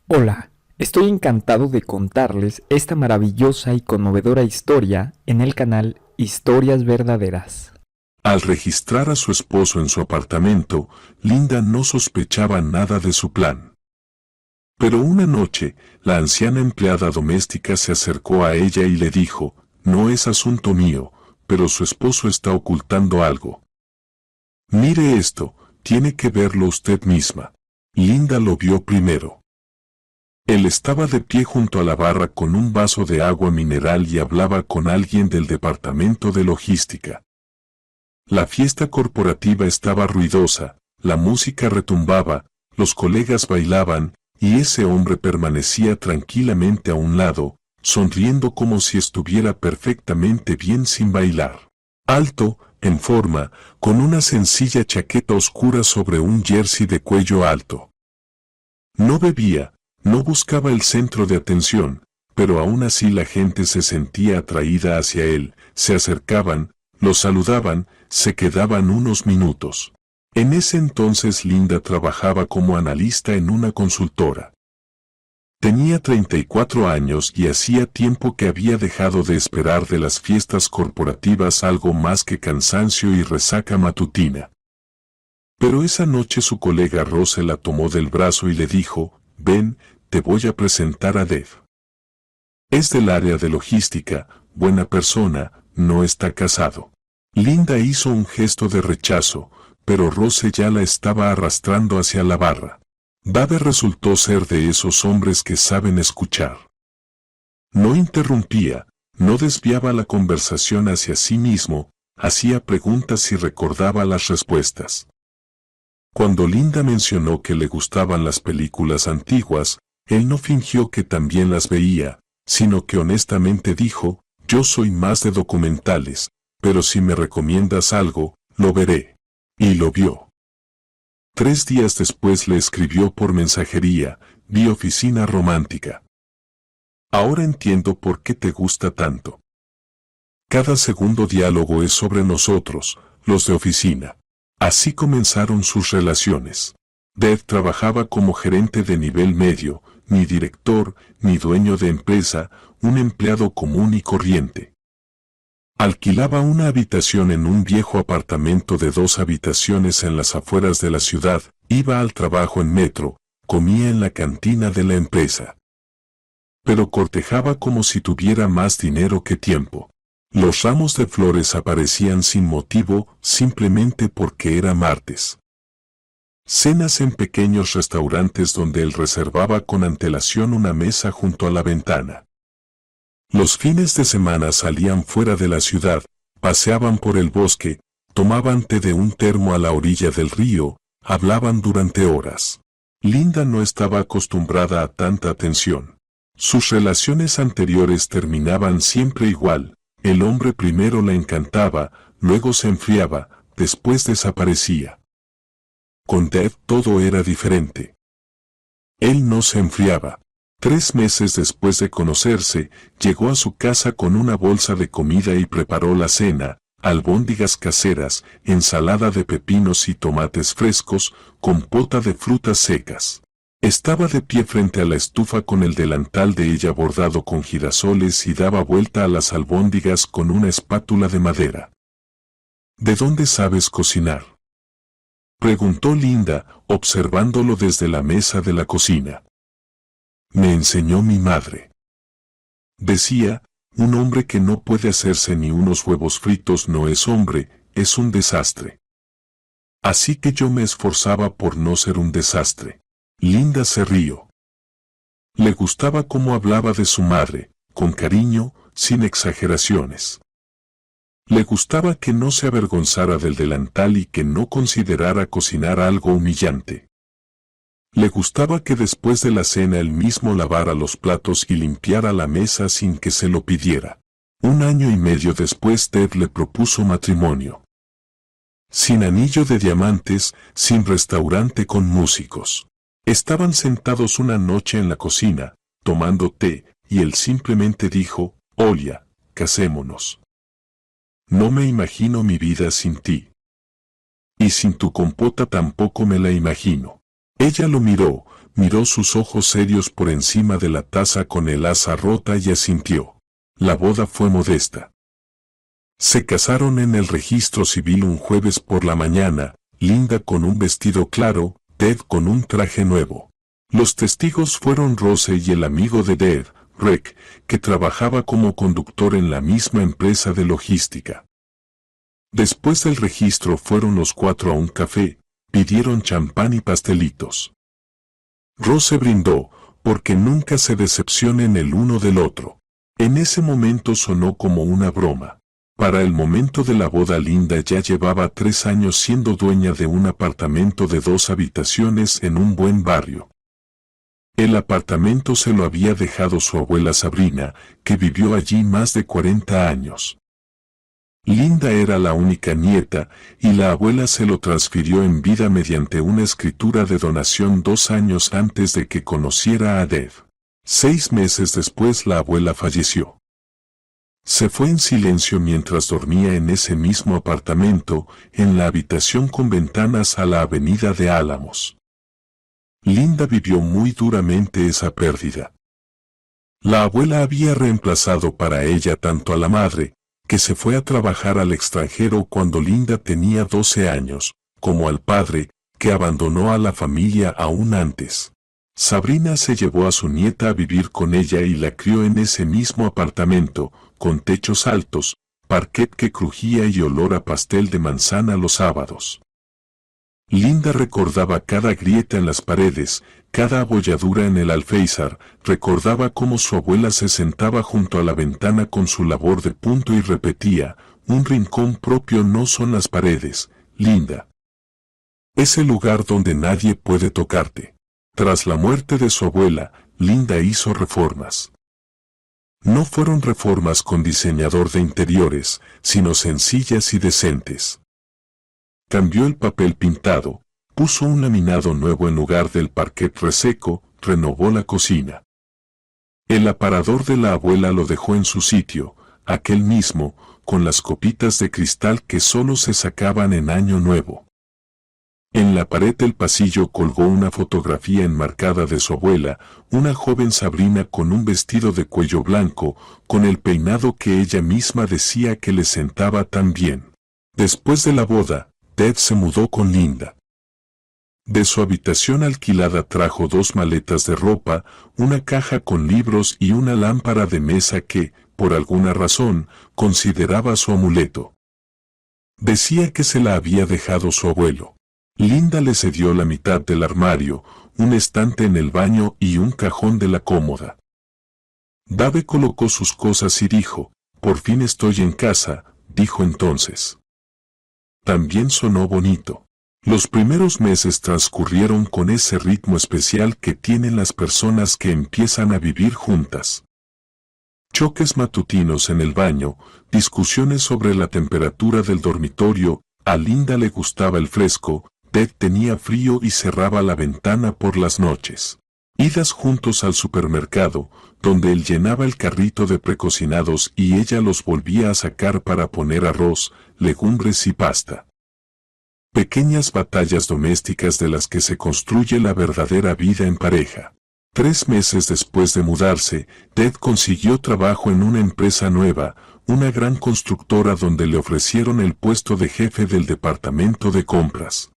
Hola, estoy encantado de contarles esta maravillosa y conmovedora historia en el canal Historias Verdaderas. Al registrar a su esposo en su apartamento, Linda no sospechaba nada de su plan. Pero una noche, la anciana empleada doméstica se acercó a ella y le dijo, «No es asunto mío, pero su esposo está ocultando algo. Mire esto, tiene que verlo usted misma». Linda lo vio primero. Él estaba de pie junto a la barra con un vaso de agua mineral y hablaba con alguien del departamento de logística. La fiesta corporativa estaba ruidosa, la música retumbaba, los colegas bailaban, y ese hombre permanecía tranquilamente a un lado, sonriendo como si estuviera perfectamente bien sin bailar. Alto, en forma, con una sencilla chaqueta oscura sobre un jersey de cuello alto. No bebía, no buscaba el centro de atención, pero aún así la gente se sentía atraída hacia él, se acercaban, lo saludaban, se quedaban unos minutos. En ese entonces Linda trabajaba como analista en una consultora. Tenía 34 años y hacía tiempo que había dejado de esperar de las fiestas corporativas algo más que cansancio y resaca matutina. Pero esa noche su colega Rose la tomó del brazo y le dijo, «Ven, te voy a presentar a Dev. Es del área de logística, buena persona, no está casado». Linda hizo un gesto de rechazo, pero Rose ya la estaba arrastrando hacia la barra. Dave resultó ser de esos hombres que saben escuchar. No interrumpía, no desviaba la conversación hacia sí mismo, hacía preguntas y recordaba las respuestas. Cuando Linda mencionó que le gustaban las películas antiguas, él no fingió que también las veía, sino que honestamente dijo, «Yo soy más de documentales, pero si me recomiendas algo, lo veré». Y lo vio. 3 días después le escribió por mensajería, «Vi Oficina Romántica. Ahora entiendo por qué te gusta tanto. Cada segundo diálogo es sobre nosotros, los de oficina». Así comenzaron sus relaciones. Dev trabajaba como gerente de nivel medio, ni director, ni dueño de empresa, un empleado común y corriente. Alquilaba una habitación en un viejo apartamento de 2 habitaciones en las afueras de la ciudad, iba al trabajo en metro, comía en la cantina de la empresa. Pero cortejaba como si tuviera más dinero que tiempo. Los ramos de flores aparecían sin motivo, simplemente porque era martes. Cenas en pequeños restaurantes donde él reservaba con antelación una mesa junto a la ventana. Los fines de semana salían fuera de la ciudad, paseaban por el bosque, tomaban té de un termo a la orilla del río, hablaban durante horas. Linda no estaba acostumbrada a tanta atención. Sus relaciones anteriores terminaban siempre igual, el hombre primero la encantaba, luego se enfriaba, después desaparecía. Con Dev todo era diferente. Él no se enfriaba. 3 meses después de conocerse, llegó a su casa con una bolsa de comida y preparó la cena, albóndigas caseras, ensalada de pepinos y tomates frescos, compota de frutas secas. Estaba de pie frente a la estufa con el delantal de ella bordado con girasoles y daba vuelta a las albóndigas con una espátula de madera. «¿De dónde sabes cocinar?», preguntó Linda, observándolo desde la mesa de la cocina. «Me enseñó mi madre. Decía, un hombre que no puede hacerse ni unos huevos fritos no es hombre, es un desastre. Así que yo me esforzaba por no ser un desastre». Linda se rió. Le gustaba cómo hablaba de su madre, con cariño, sin exageraciones. Le gustaba que no se avergonzara del delantal y que no considerara cocinar algo humillante. Le gustaba que después de la cena él mismo lavara los platos y limpiara la mesa sin que se lo pidiera. 1 año y medio después Dev le propuso matrimonio. Sin anillo de diamantes, sin restaurante con músicos. Estaban sentados una noche en la cocina, tomando té, y él simplemente dijo, «Olia, casémonos. No me imagino mi vida sin ti. Y sin tu compota tampoco me la imagino». Ella lo miró, miró sus ojos serios por encima de la taza con el asa rota y asintió. La boda fue modesta. Se casaron en el registro civil un jueves por la mañana, Linda con un vestido claro, Ted con un traje nuevo. Los testigos fueron Rose y el amigo de Ted, Rick, que trabajaba como conductor en la misma empresa de logística. Después del registro fueron los cuatro a un café, pidieron champán y pastelitos. Rose brindó, porque nunca se decepcionen el uno del otro. En ese momento sonó como una broma. Para el momento de la boda Linda ya llevaba 3 años siendo dueña de un apartamento de 2 habitaciones en un buen barrio. El apartamento se lo había dejado su abuela Sabrina, que vivió allí más de 40 años. Linda era la única nieta, y la abuela se lo transfirió en vida mediante una escritura de donación 2 años antes de que conociera a Dev. 6 meses después la abuela falleció. Se fue en silencio mientras dormía en ese mismo apartamento, en la habitación con ventanas a la avenida de Álamos. Linda vivió muy duramente esa pérdida. La abuela había reemplazado para ella tanto a la madre, que se fue a trabajar al extranjero cuando Linda tenía 12 años, como al padre, que abandonó a la familia aún antes. Sabrina se llevó a su nieta a vivir con ella y la crió en ese mismo apartamento, con techos altos, parquet que crujía y olor a pastel de manzana los sábados. Linda recordaba cada grieta en las paredes, cada abolladura en el alféizar, recordaba cómo su abuela se sentaba junto a la ventana con su labor de punto y repetía, un rincón propio no son las paredes, Linda. Es el lugar donde nadie puede tocarte. Tras la muerte de su abuela, Linda hizo reformas. No fueron reformas con diseñador de interiores, sino sencillas y decentes. Cambió el papel pintado, puso un laminado nuevo en lugar del parquet reseco, renovó la cocina. El aparador de la abuela lo dejó en su sitio, aquel mismo, con las copitas de cristal que solo se sacaban en Año Nuevo. En la pared del pasillo colgó una fotografía enmarcada de su abuela, una joven Sabrina con un vestido de cuello blanco, con el peinado que ella misma decía que le sentaba tan bien. Después de la boda, Ted se mudó con Linda. De su habitación alquilada trajo 2 maletas de ropa, una caja con libros y una lámpara de mesa que, por alguna razón, consideraba su amuleto. Decía que se la había dejado su abuelo. Linda le cedió la mitad del armario, un estante en el baño y un cajón de la cómoda. Dave colocó sus cosas y dijo, «Por fin estoy en casa», dijo entonces. También sonó bonito. Los primeros meses transcurrieron con ese ritmo especial que tienen las personas que empiezan a vivir juntas. Choques matutinos en el baño, discusiones sobre la temperatura del dormitorio, a Linda le gustaba el fresco, Ted tenía frío y cerraba la ventana por las noches. Idas juntos al supermercado, donde él llenaba el carrito de precocinados y ella los volvía a sacar para poner arroz, legumbres y pasta. Pequeñas batallas domésticas de las que se construye la verdadera vida en pareja. 3 meses después de mudarse, Ted consiguió trabajo en una empresa nueva, una gran constructora donde le ofrecieron el puesto de jefe del departamento de compras.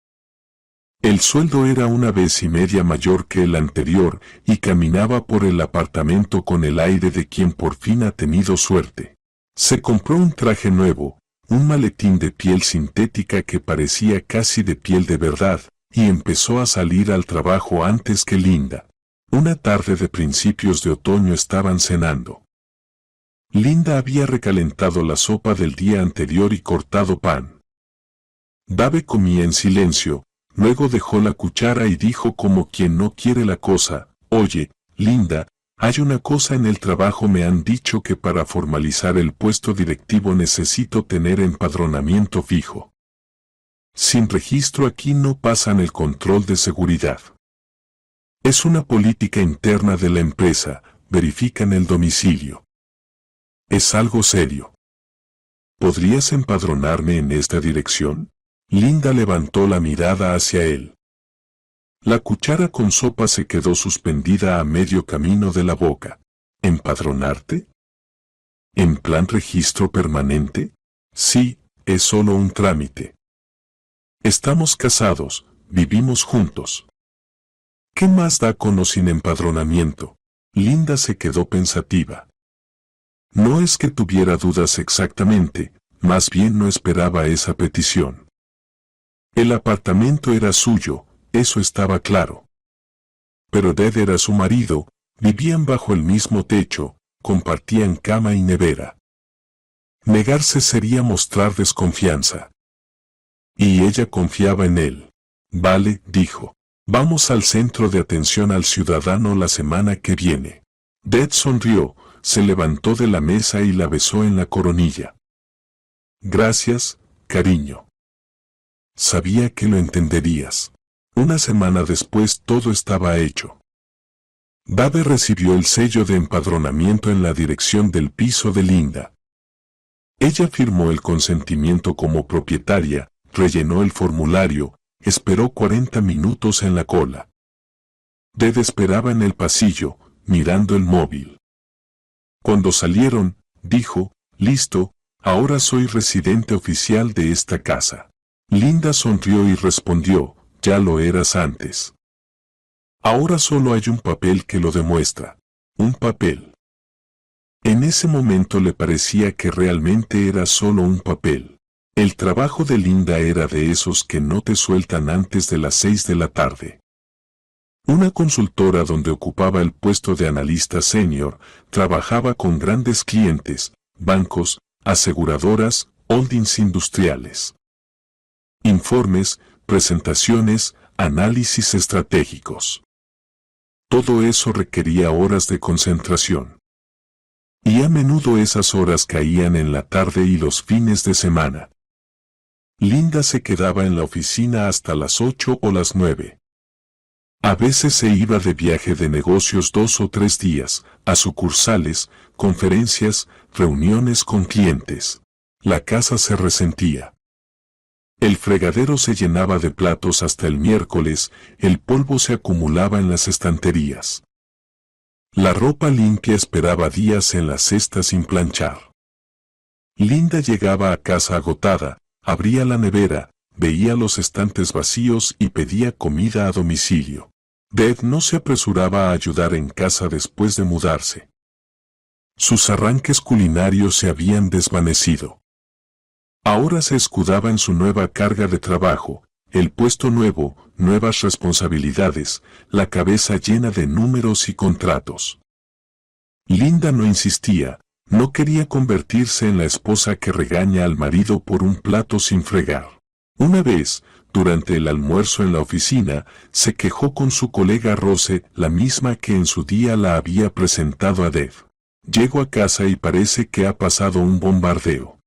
El sueldo era 1,5 veces mayor que el anterior y caminaba por el apartamento con el aire de quien por fin ha tenido suerte. Se compró un traje nuevo, un maletín de piel sintética que parecía casi de piel de verdad, y empezó a salir al trabajo antes que Linda. Una tarde de principios de otoño estaban cenando. Linda había recalentado la sopa del día anterior y cortado pan. Dave comía en silencio, luego dejó la cuchara y dijo como quien no quiere la cosa, «Oye, Linda, hay una cosa en el trabajo, me han dicho que para formalizar el puesto directivo necesito tener empadronamiento fijo. Sin registro aquí no pasan el control de seguridad. Es una política interna de la empresa, verifican el domicilio. Es algo serio. ¿Podrías empadronarme en esta dirección?» Linda levantó la mirada hacia él. La cuchara con sopa se quedó suspendida a medio camino de la boca. ¿Empadronarte? ¿En plan registro permanente? Sí, es solo un trámite. Estamos casados, vivimos juntos. ¿Qué más da con o sin empadronamiento? Linda se quedó pensativa. No es que tuviera dudas exactamente, más bien no esperaba esa petición. El apartamento era suyo, eso estaba claro. Pero Dev era su marido, vivían bajo el mismo techo, compartían cama y nevera. Negarse sería mostrar desconfianza. Y ella confiaba en él. Vale, dijo. Vamos al centro de atención al ciudadano la semana que viene. Dev sonrió, se levantó de la mesa y la besó en la coronilla. Gracias, cariño. Sabía que lo entenderías. Una semana después todo estaba hecho. Dave recibió el sello de empadronamiento en la dirección del piso de Linda. Ella firmó el consentimiento como propietaria, rellenó el formulario, esperó 40 minutos en la cola. Dave esperaba en el pasillo, mirando el móvil. Cuando salieron, dijo, listo, ahora soy residente oficial de esta casa. Linda sonrió y respondió, ya lo eras antes. Ahora solo hay un papel que lo demuestra. Un papel. En ese momento le parecía que realmente era solo un papel. El trabajo de Linda era de esos que no te sueltan antes de las 6 de la tarde. Una consultora donde ocupaba el puesto de analista senior, trabajaba con grandes clientes, bancos, aseguradoras, holdings industriales. Informes, presentaciones, análisis estratégicos. Todo eso requería horas de concentración. Y a menudo esas horas caían en la tarde y los fines de semana. Linda se quedaba en la oficina hasta las 8 o las 9. A veces se iba de viaje de negocios 2 o 3 días, a sucursales, conferencias, reuniones con clientes. La casa se resentía. El fregadero se llenaba de platos hasta el miércoles, el polvo se acumulaba en las estanterías. La ropa limpia esperaba días en la cesta sin planchar. Linda llegaba a casa agotada, abría la nevera, veía los estantes vacíos y pedía comida a domicilio. Dev no se apresuraba a ayudar en casa después de mudarse. Sus arranques culinarios se habían desvanecido. Ahora se escudaba en su nueva carga de trabajo, el puesto nuevo, nuevas responsabilidades, la cabeza llena de números y contratos. Linda no insistía, no quería convertirse en la esposa que regaña al marido por un plato sin fregar. Una vez, durante el almuerzo en la oficina, se quejó con su colega Rose, la misma que en su día la había presentado a Dev. Llego a casa y parece que ha pasado un bombardeo.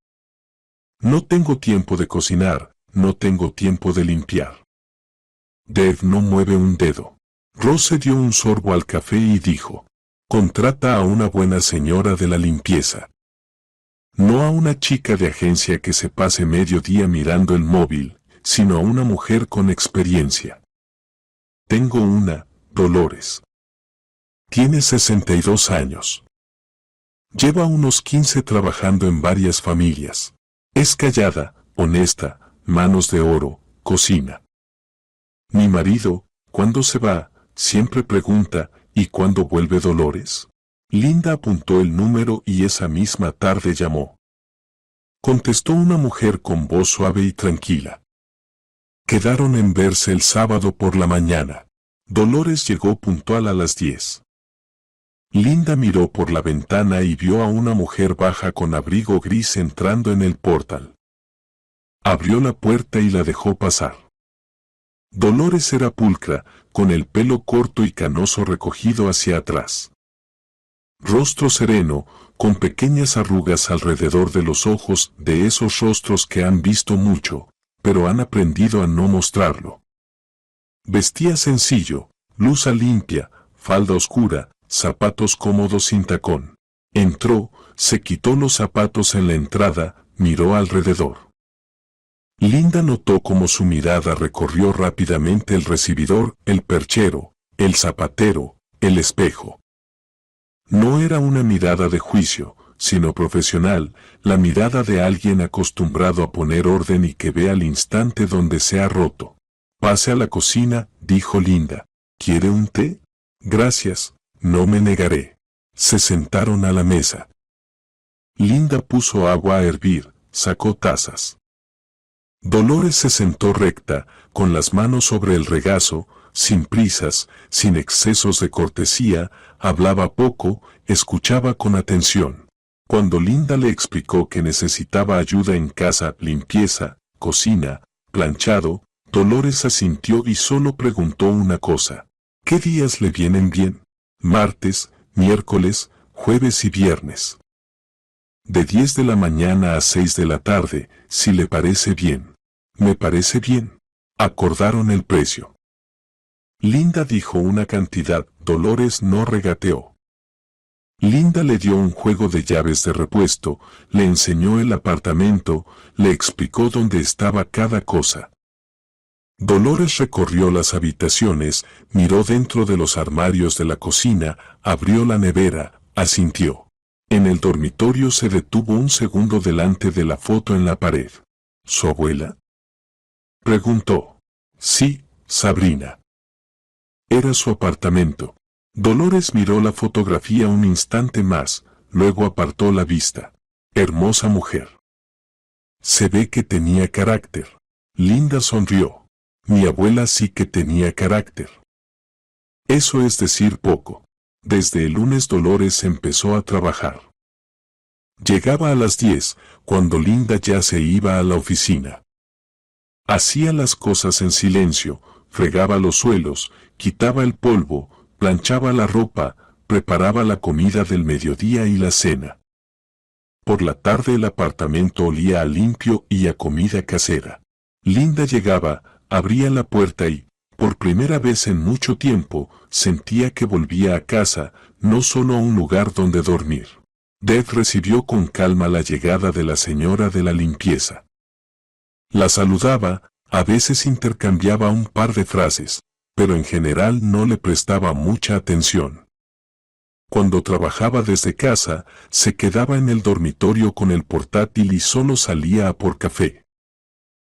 No tengo tiempo de cocinar, no tengo tiempo de limpiar. Dev no mueve un dedo. Rose dio un sorbo al café y dijo, contrata a una buena señora de la limpieza. No a una chica de agencia que se pase medio día mirando el móvil, sino a una mujer con experiencia. Tengo una, Dolores. Tiene 62 años. Lleva unos 15 trabajando en varias familias. Es callada, honesta, manos de oro, cocina. Mi marido, ¿cuándo se va? Siempre pregunta, ¿y cuándo vuelve Dolores? Linda apuntó el número y esa misma tarde llamó. Contestó una mujer con voz suave y tranquila. Quedaron en verse el sábado por la mañana. Dolores llegó puntual a las 10. Linda miró por la ventana y vio a una mujer baja con abrigo gris entrando en el portal. Abrió la puerta y la dejó pasar. Dolores era pulcra, con el pelo corto y canoso recogido hacia atrás. Rostro sereno, con pequeñas arrugas alrededor de los ojos, de esos rostros que han visto mucho, pero han aprendido a no mostrarlo. Vestía sencillo, blusa limpia, falda oscura, zapatos cómodos sin tacón. Entró, se quitó los zapatos en la entrada, miró alrededor. Linda notó cómo su mirada recorrió rápidamente el recibidor, el perchero, el zapatero, el espejo. No era una mirada de juicio, sino profesional, la mirada de alguien acostumbrado a poner orden y que ve al instante donde se ha roto. «Pase a la cocina», dijo Linda. «¿Quiere un té?» «Gracias, no me negaré». Se sentaron a la mesa. Linda puso agua a hervir, sacó tazas. Dolores se sentó recta, con las manos sobre el regazo, sin prisas, sin excesos de cortesía, hablaba poco, escuchaba con atención. Cuando Linda le explicó que necesitaba ayuda en casa, limpieza, cocina, planchado, Dolores asintió y solo preguntó una cosa. ¿Qué días le vienen bien? Martes, miércoles, jueves y viernes. De 10 de la mañana a 6 de la tarde, si le parece bien. Me parece bien. Acordaron el precio. Linda dijo una cantidad, Dolores no regateó. Linda le dio un juego de llaves de repuesto, le enseñó el apartamento, le explicó dónde estaba cada cosa. Dolores recorrió las habitaciones, miró dentro de los armarios de la cocina, abrió la nevera, asintió. En el dormitorio se detuvo un segundo delante de la foto en la pared. ¿Su abuela?, preguntó. Sí, Sabrina. Era su apartamento. Dolores miró la fotografía un instante más, luego apartó la vista. Hermosa mujer. Se ve que tenía carácter. Linda sonrió. Mi abuela sí que tenía carácter. Eso es decir poco. Desde el lunes Dolores empezó a trabajar. Llegaba a las 10, cuando Linda ya se iba a la oficina. Hacía las cosas en silencio, fregaba los suelos, quitaba el polvo, planchaba la ropa, preparaba la comida del mediodía y la cena. Por la tarde el apartamento olía a limpio y a comida casera. Linda llegaba, abría la puerta y, por primera vez en mucho tiempo, sentía que volvía a casa, no solo a un lugar donde dormir. Deb recibió con calma la llegada de la señora de la limpieza. La saludaba, a veces intercambiaba un par de frases, pero en general no le prestaba mucha atención. Cuando trabajaba desde casa, se quedaba en el dormitorio con el portátil y solo salía a por café.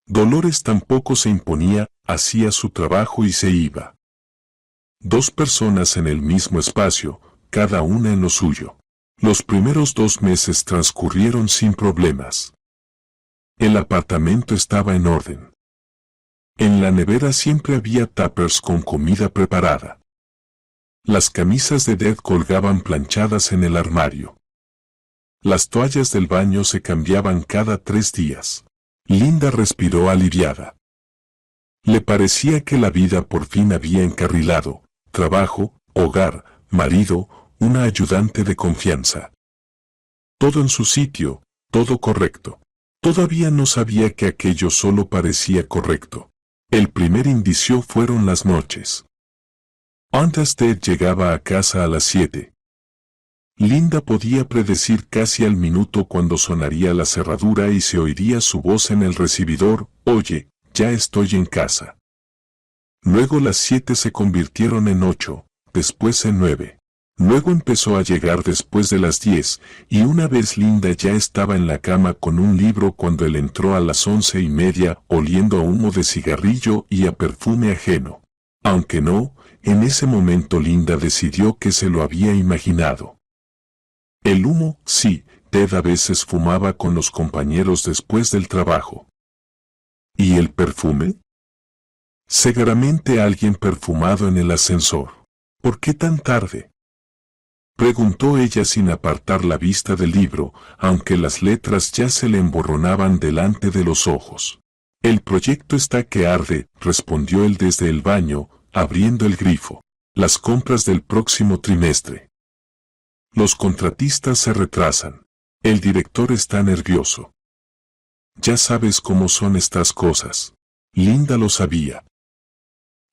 Dolores tampoco se imponía, hacía su trabajo y se iba. 2 personas en el mismo espacio, cada una en lo suyo. Los primeros 2 meses transcurrieron sin problemas. El apartamento estaba en orden. En la nevera siempre había tuppers con comida preparada. Las camisas de Deb colgaban planchadas en el armario. Las toallas del baño se cambiaban cada 3 días. Linda respiró aliviada. Le parecía que la vida por fin había encarrilado, trabajo, hogar, marido, una ayudante de confianza. Todo en su sitio, todo correcto. Todavía no sabía que aquello solo parecía correcto. El primer indicio fueron las noches. Antes Ted llegaba a casa a las 7. Linda podía predecir casi al minuto cuando sonaría la cerradura y se oiría su voz en el recibidor, «Oye, ya estoy en casa». Luego las 7 se convirtieron en 8, después en 9. Luego empezó a llegar después de las 10, y una vez Linda ya estaba en la cama con un libro cuando él entró a las 11:30, oliendo a humo de cigarrillo y a perfume ajeno. Aunque no, en ese momento Linda decidió que se lo había imaginado. El humo, sí, Ted a veces fumaba con los compañeros después del trabajo. ¿Y el perfume? Seguramente alguien perfumado en el ascensor. ¿Por qué tan tarde?, preguntó ella sin apartar la vista del libro, aunque las letras ya se le emborronaban delante de los ojos. El proyecto está que arde, respondió él desde el baño, abriendo el grifo. Las compras del próximo trimestre. Los contratistas se retrasan. El director está nervioso. Ya sabes cómo son estas cosas. Linda lo sabía.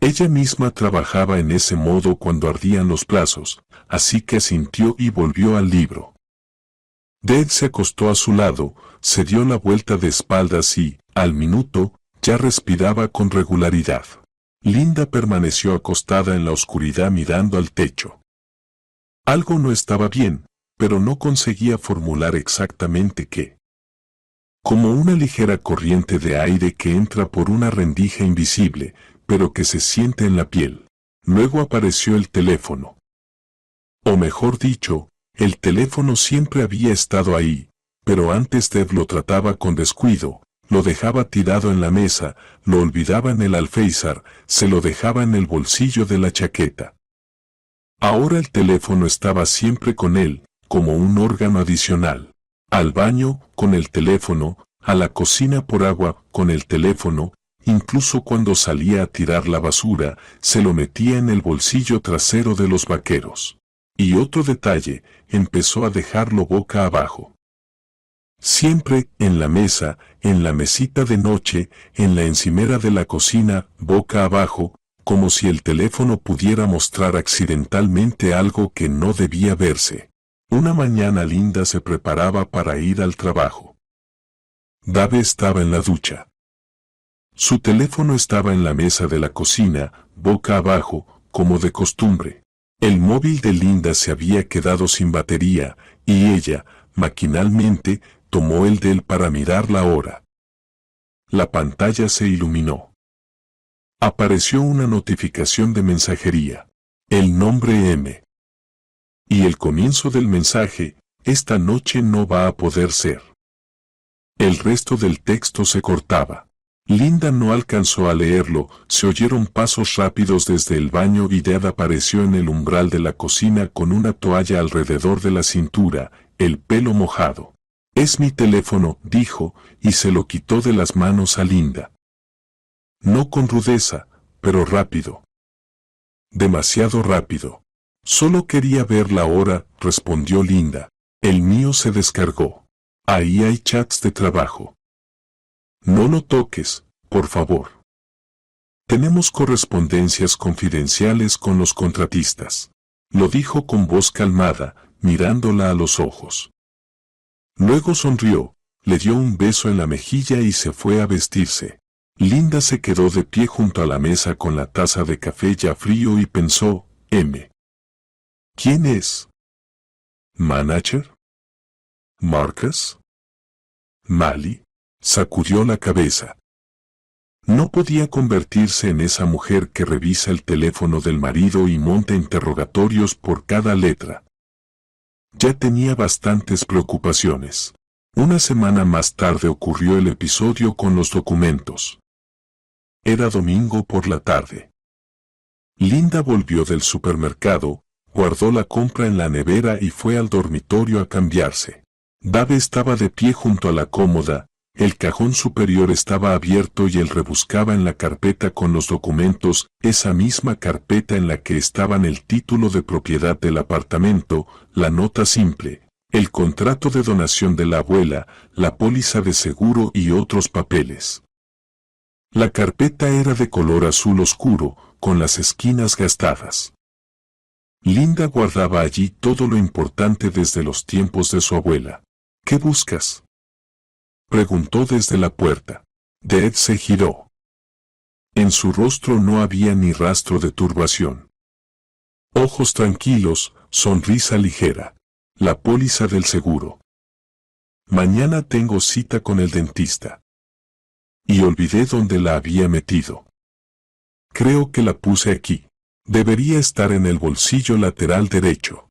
Ella misma trabajaba en ese modo cuando ardían los plazos, así que asintió y volvió al libro. Dead se acostó a su lado, se dio la vuelta de espaldas y, al minuto, ya respiraba con regularidad. Linda permaneció acostada en la oscuridad mirando al techo. Algo no estaba bien, pero no conseguía formular exactamente qué. Como una ligera corriente de aire que entra por una rendija invisible, pero que se siente en la piel. Luego apareció el teléfono. O mejor dicho, el teléfono siempre había estado ahí, pero antes Dev lo trataba con descuido, lo dejaba tirado en la mesa, lo olvidaba en el alféizar, se lo dejaba en el bolsillo de la chaqueta. Ahora el teléfono estaba siempre con él, como un órgano adicional. Al baño, con el teléfono, a la cocina por agua, con el teléfono, incluso cuando salía a tirar la basura, se lo metía en el bolsillo trasero de los vaqueros. Y otro detalle, empezó a dejarlo boca abajo. Siempre, en la mesa, en la mesita de noche, en la encimera de la cocina, boca abajo, como si el teléfono pudiera mostrar accidentalmente algo que no debía verse. Una mañana Linda se preparaba para ir al trabajo. Dave estaba en la ducha. Su teléfono estaba en la mesa de la cocina, boca abajo, como de costumbre. El móvil de Linda se había quedado sin batería, y ella, maquinalmente, tomó el de él para mirar la hora. La pantalla se iluminó. Apareció una notificación de mensajería. El nombre M. Y el comienzo del mensaje, esta noche no va a poder ser. El resto del texto se cortaba. Linda no alcanzó a leerlo, se oyeron pasos rápidos desde el baño y Dead apareció en el umbral de la cocina con una toalla alrededor de la cintura, el pelo mojado. Es mi teléfono, dijo, y se lo quitó de las manos a Linda. No con rudeza, pero rápido. Demasiado rápido. Solo quería ver la hora, respondió Linda. El mío se descargó. Ahí hay chats de trabajo. No lo toques, por favor. Tenemos correspondencias confidenciales con los contratistas. Lo dijo con voz calmada, mirándola a los ojos. Luego sonrió, le dio un beso en la mejilla y se fue a vestirse. Linda se quedó de pie junto a la mesa con la taza de café ya frío y pensó, M. ¿Quién es? ¿Manager? ¿Marcus? ¿Mali? Sacudió la cabeza. No podía convertirse en esa mujer que revisa el teléfono del marido y monta interrogatorios por cada letra. Ya tenía bastantes preocupaciones. Una semana más tarde ocurrió el episodio con los documentos. Era domingo por la tarde. Linda volvió del supermercado, guardó la compra en la nevera y fue al dormitorio a cambiarse. Dave estaba de pie junto a la cómoda, el cajón superior estaba abierto y él rebuscaba en la carpeta con los documentos, esa misma carpeta en la que estaban el título de propiedad del apartamento, la nota simple, el contrato de donación de la abuela, la póliza de seguro y otros papeles. La carpeta era de color azul oscuro, con las esquinas gastadas. Linda guardaba allí todo lo importante desde los tiempos de su abuela. ¿Qué buscas?, preguntó desde la puerta. Dead se giró. En su rostro no había ni rastro de turbación. Ojos tranquilos, sonrisa ligera. La póliza del seguro. Mañana tengo cita con el dentista. Y olvidé dónde la había metido. Creo que la puse aquí. Debería estar en el bolsillo lateral derecho.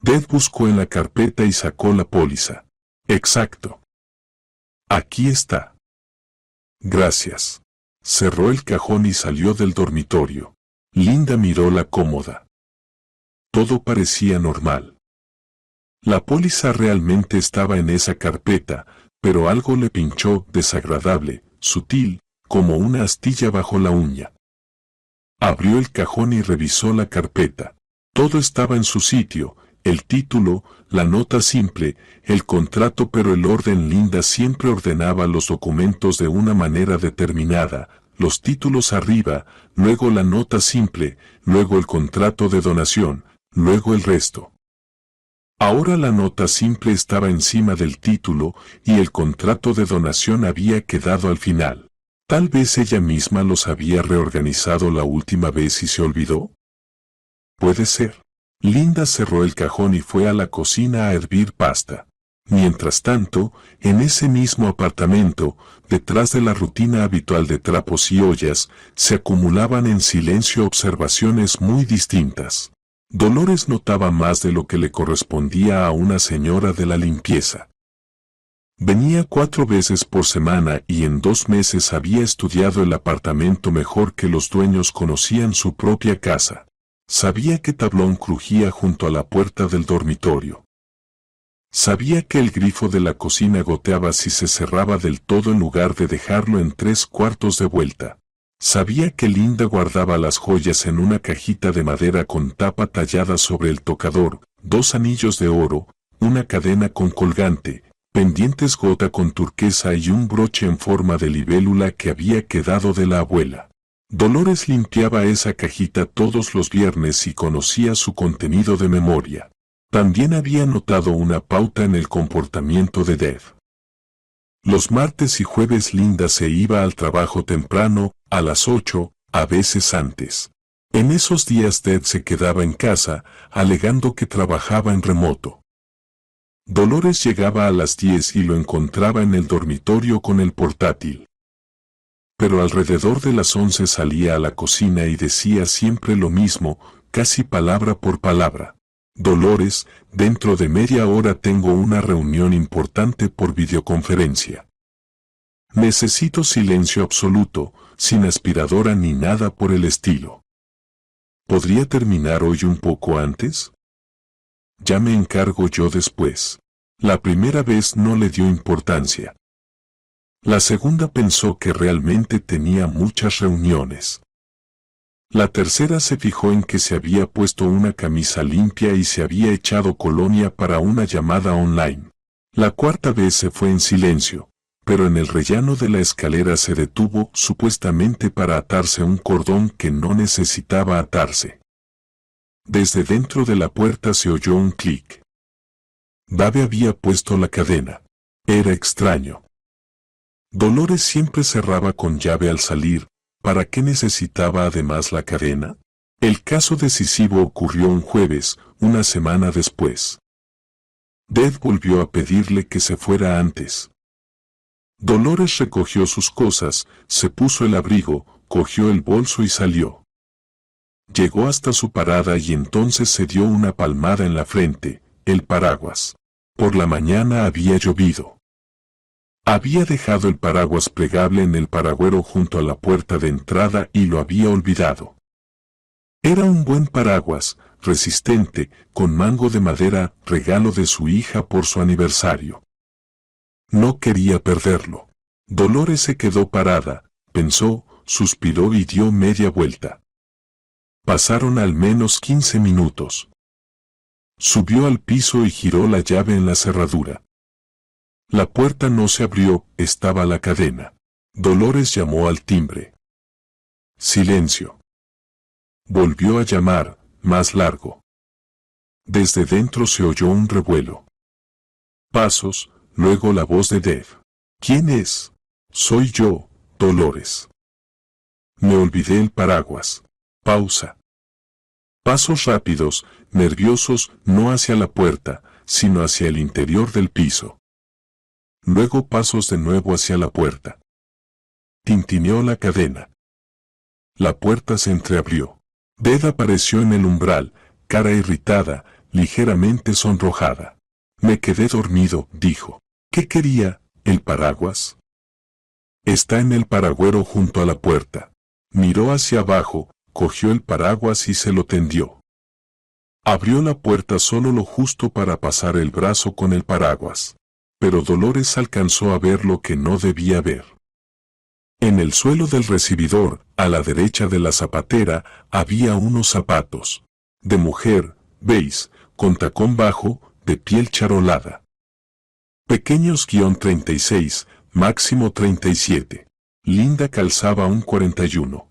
Dead buscó en la carpeta y sacó la póliza. Exacto. Aquí está. Gracias. Cerró el cajón y salió del dormitorio. Linda miró la cómoda. Todo parecía normal. La póliza realmente estaba en esa carpeta, pero algo le pinchó, desagradable, sutil, como una astilla bajo la uña. Abrió el cajón y revisó la carpeta. Todo estaba en su sitio, el título, la nota simple, el contrato, pero el orden. Linda siempre ordenaba los documentos de una manera determinada, los títulos arriba, luego la nota simple, luego el contrato de donación, luego el resto. Ahora la nota simple estaba encima del título y el contrato de donación había quedado al final. Tal vez ella misma los había reorganizado la última vez y se olvidó. Puede ser. Linda cerró el cajón y fue a la cocina a hervir pasta. Mientras tanto, en ese mismo apartamento, detrás de la rutina habitual de trapos y ollas, se acumulaban en silencio observaciones muy distintas. Dolores notaba más de lo que le correspondía a una señora de la limpieza. Venía 4 veces por semana y en 2 meses había estudiado el apartamento mejor que los dueños conocían su propia casa. Sabía qué tablón crujía junto a la puerta del dormitorio. Sabía que el grifo de la cocina goteaba si se cerraba del todo en lugar de dejarlo en 3/4 de vuelta. Sabía que Linda guardaba las joyas en una cajita de madera con tapa tallada sobre el tocador, 2 anillos de oro, una cadena con colgante, pendientes gota con turquesa y un broche en forma de libélula que había quedado de la abuela. Dolores limpiaba esa cajita todos los viernes y conocía su contenido de memoria. También había notado una pauta en el comportamiento de Dev. Los martes y jueves Linda se iba al trabajo temprano, a las 8, a veces antes. En esos días Dev se quedaba en casa, alegando que trabajaba en remoto. Dolores llegaba a las 10 y lo encontraba en el dormitorio con el portátil. Pero alrededor de las 11 salía a la cocina y decía siempre lo mismo, casi palabra por palabra. Dolores, dentro de media hora tengo una reunión importante por videoconferencia. Necesito silencio absoluto, sin aspiradora ni nada por el estilo. ¿Podría terminar hoy un poco antes? Ya me encargo yo después. La primera vez no le dio importancia. La segunda pensó que realmente tenía muchas reuniones. La tercera se fijó en que se había puesto una camisa limpia y se había echado colonia para una llamada online. La cuarta vez se fue en silencio, pero en el rellano de la escalera se detuvo supuestamente para atarse un cordón que no necesitaba atarse. Desde dentro de la puerta se oyó un clic. Dave había puesto la cadena. Era extraño. Dolores siempre cerraba con llave al salir. ¿Para qué necesitaba además la cadena? El caso decisivo ocurrió un jueves, una semana después. Dev volvió a pedirle que se fuera antes. Dolores recogió sus cosas, se puso el abrigo, cogió el bolso y salió. Llegó hasta su parada y entonces se dio una palmada en la frente, el paraguas. Por la mañana había llovido. Había dejado el paraguas plegable en el paragüero junto a la puerta de entrada y lo había olvidado. Era un buen paraguas, resistente, con mango de madera, regalo de su hija por su aniversario. No quería perderlo. Dolores se quedó parada, pensó, suspiró y dio media vuelta. Pasaron al menos 15 minutos. Subió al piso y giró la llave en la cerradura. La puerta no se abrió, estaba la cadena. Dolores llamó al timbre. Silencio. Volvió a llamar, más largo. Desde dentro se oyó un revuelo. Pasos, luego la voz de Dev. ¿Quién es? Soy yo, Dolores. Me olvidé el paraguas. Pausa. Pasos rápidos, nerviosos, no hacia la puerta, sino hacia el interior del piso. Luego pasos de nuevo hacia la puerta. Tintineó la cadena. La puerta se entreabrió. Dev apareció en el umbral, cara irritada, ligeramente sonrojada. Me quedé dormido, dijo. ¿Qué quería, el paraguas? Está en el paragüero junto a la puerta. Miró hacia abajo, cogió el paraguas y se lo tendió. Abrió la puerta solo lo justo para pasar el brazo con el paraguas. Pero Dolores alcanzó a ver lo que no debía ver. En el suelo del recibidor, a la derecha de la zapatera, había unos zapatos. De mujer, beige, con tacón bajo, de piel charolada. Pequeños -36, máximo 37. Linda calzaba un 41.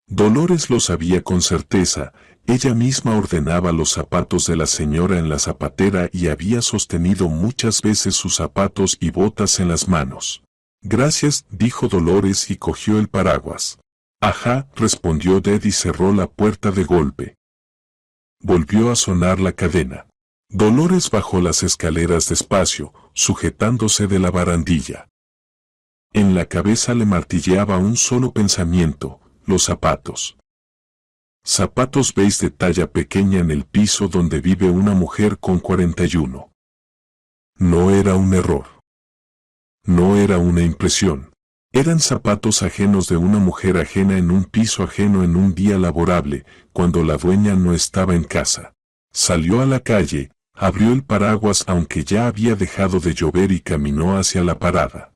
Dolores lo sabía con certeza, ella misma ordenaba los zapatos de la señora en la zapatera y había sostenido muchas veces sus zapatos y botas en las manos. Gracias, dijo Dolores y cogió el paraguas. Ajá, respondió Ded y cerró la puerta de golpe. Volvió a sonar la cadena. Dolores bajó las escaleras despacio, sujetándose de la barandilla. En la cabeza le martilleaba un solo pensamiento: los zapatos. Zapatos beige de talla pequeña en el piso donde vive una mujer con 41. No era un error. No era una impresión. Eran zapatos ajenos de una mujer ajena en un piso ajeno en un día laborable, cuando la dueña no estaba en casa. Salió a la calle, abrió el paraguas aunque ya había dejado de llover y caminó hacia la parada.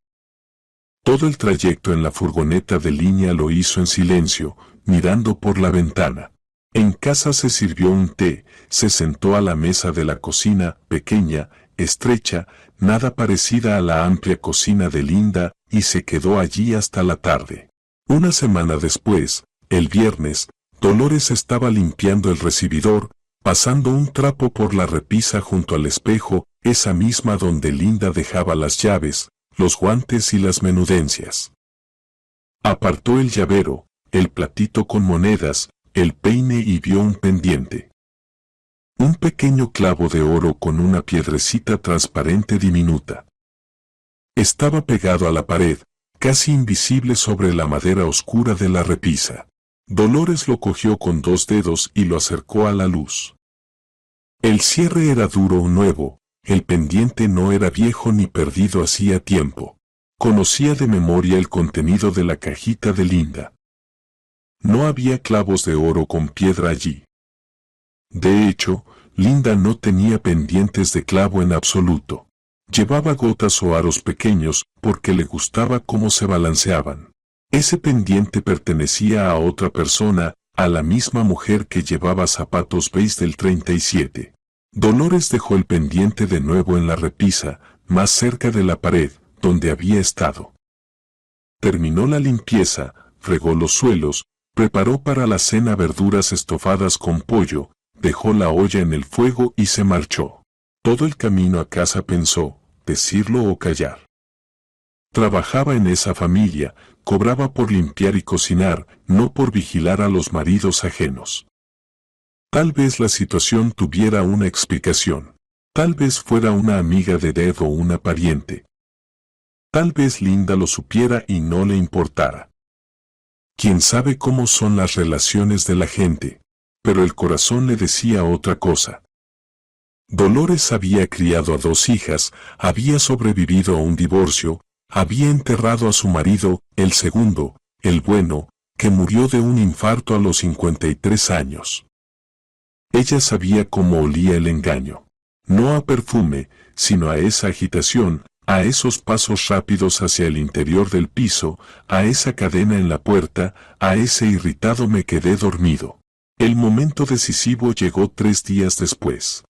Todo el trayecto en la furgoneta de línea lo hizo en silencio, mirando por la ventana. En casa se sirvió un té, se sentó a la mesa de la cocina, pequeña, estrecha, nada parecida a la amplia cocina de Linda, y se quedó allí hasta la tarde. Una semana después, el viernes, Dolores estaba limpiando el recibidor, pasando un trapo por la repisa junto al espejo, esa misma donde Linda dejaba las llaves, los guantes y las menudencias. Apartó el llavero, el platito con monedas, el peine y vio un pendiente. Un pequeño clavo de oro con una piedrecita transparente diminuta. Estaba pegado a la pared, casi invisible sobre la madera oscura de la repisa. Dolores lo cogió con 2 dedos y lo acercó a la luz. El cierre era duro o nuevo, el pendiente no era viejo ni perdido hacía tiempo. Conocía de memoria el contenido de la cajita de Linda. No había clavos de oro con piedra allí. De hecho, Linda no tenía pendientes de clavo en absoluto. Llevaba gotas o aros pequeños porque le gustaba cómo se balanceaban. Ese pendiente pertenecía a otra persona, a la misma mujer que llevaba zapatos beige del 37. Dolores dejó el pendiente de nuevo en la repisa, más cerca de la pared, donde había estado. Terminó la limpieza, fregó los suelos, preparó para la cena verduras estofadas con pollo, dejó la olla en el fuego y se marchó. Todo el camino a casa pensó, decirlo o callar. Trabajaba en esa familia, cobraba por limpiar y cocinar, no por vigilar a los maridos ajenos. Tal vez la situación tuviera una explicación. Tal vez fuera una amiga de Deb o una pariente. Tal vez Linda lo supiera y no le importara. Quién sabe cómo son las relaciones de la gente, pero el corazón le decía otra cosa. Dolores había criado a 2 hijas, había sobrevivido a un divorcio, había enterrado a su marido, el segundo, el bueno, que murió de un infarto a los 53 años. Ella sabía cómo olía el engaño. No a perfume, sino a esa agitación, a esos pasos rápidos hacia el interior del piso, a esa cadena en la puerta, a ese irritado me quedé dormido. El momento decisivo llegó 3 días después.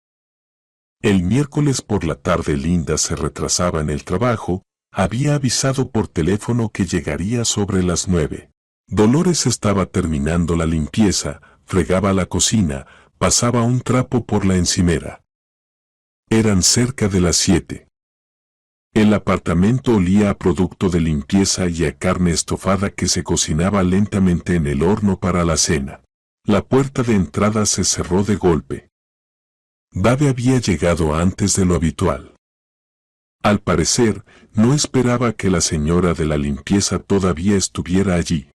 El miércoles por la tarde Linda se retrasaba en el trabajo, había avisado por teléfono que llegaría sobre las 9. Dolores estaba terminando la limpieza, fregaba la cocina, pasaba un trapo por la encimera. Eran cerca de las 7. El apartamento olía a producto de limpieza y a carne estofada que se cocinaba lentamente en el horno para la cena. La puerta de entrada se cerró de golpe. Dave había llegado antes de lo habitual. Al parecer, no esperaba que la señora de la limpieza todavía estuviera allí.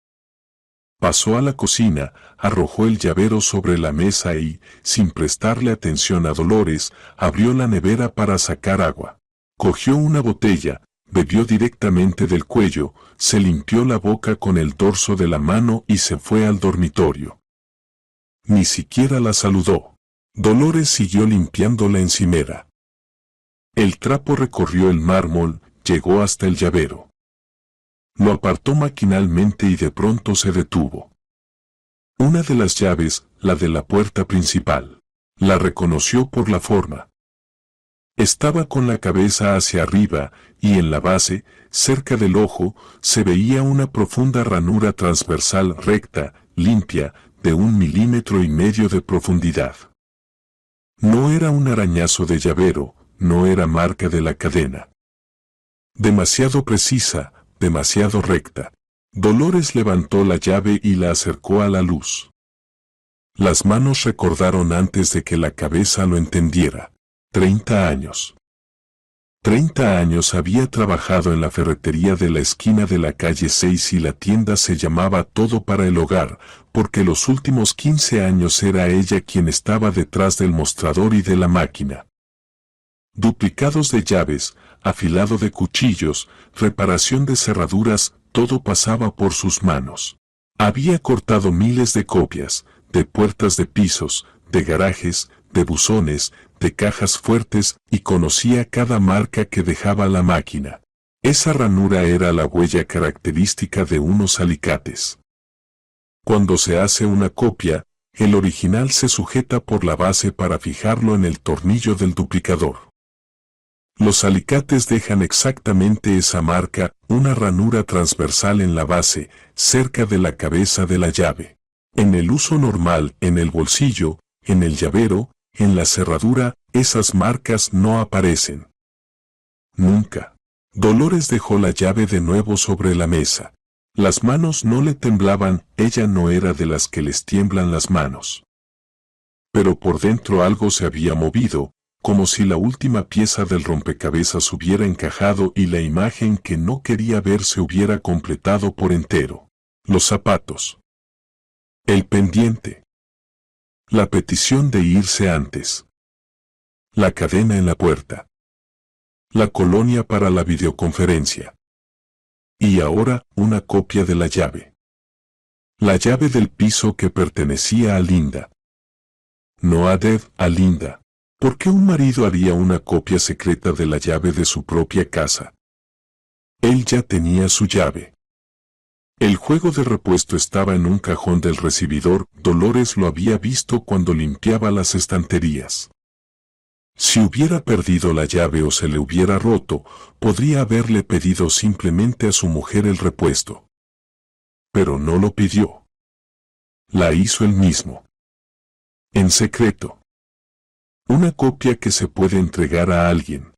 Pasó a la cocina, arrojó el llavero sobre la mesa y, sin prestarle atención a Dolores, abrió la nevera para sacar agua. Cogió una botella, bebió directamente del cuello, se limpió la boca con el dorso de la mano y se fue al dormitorio. Ni siquiera la saludó. Dolores siguió limpiando la encimera. El trapo recorrió el mármol, llegó hasta el llavero. Lo apartó maquinalmente y de pronto se detuvo. Una de las llaves, la de la puerta principal. La reconoció por la forma. Estaba con la cabeza hacia arriba, y en la base, cerca del ojo, se veía una profunda ranura transversal recta, limpia, de 1,5 mm de profundidad. No era un arañazo de llavero, no era marca de la cadena. Demasiado precisa, demasiado recta. Dolores levantó la llave y la acercó a la luz. Las manos recordaron antes de que la cabeza lo entendiera. 30 años. 30 años había trabajado en la ferretería de la esquina de la calle 6 y la tienda se llamaba Todo para el Hogar, porque los últimos 15 años era ella quien estaba detrás del mostrador y de la máquina. Duplicados de llaves, afilado de cuchillos, reparación de cerraduras, todo pasaba por sus manos. Había cortado miles de copias, de puertas de pisos, de garajes, de buzones, de cajas fuertes y conocía cada marca que dejaba la máquina. Esa ranura era la huella característica de unos alicates. Cuando se hace una copia, el original se sujeta por la base para fijarlo en el tornillo del duplicador. Los alicates dejan exactamente esa marca, una ranura transversal en la base, cerca de la cabeza de la llave. En el uso normal, en el bolsillo, en el llavero, en la cerradura, esas marcas no aparecen. Nunca. Dolores dejó la llave de nuevo sobre la mesa. Las manos no le temblaban, ella no era de las que les tiemblan las manos. Pero por dentro algo se había movido, como si la última pieza del rompecabezas hubiera encajado y la imagen que no quería ver se hubiera completado por entero. Los zapatos. El pendiente. La petición de irse antes. La cadena en la puerta. La colonia para la videoconferencia. Y ahora, una copia de la llave. La llave del piso que pertenecía a Linda. No a Deb, a Linda. ¿Por qué un marido haría una copia secreta de la llave de su propia casa? Él ya tenía su llave. El juego de repuesto estaba en un cajón del recibidor, Dolores lo había visto cuando limpiaba las estanterías. Si hubiera perdido la llave o se le hubiera roto, podría haberle pedido simplemente a su mujer el repuesto. Pero no lo pidió. La hizo él mismo. En secreto. Una copia que se puede entregar a alguien.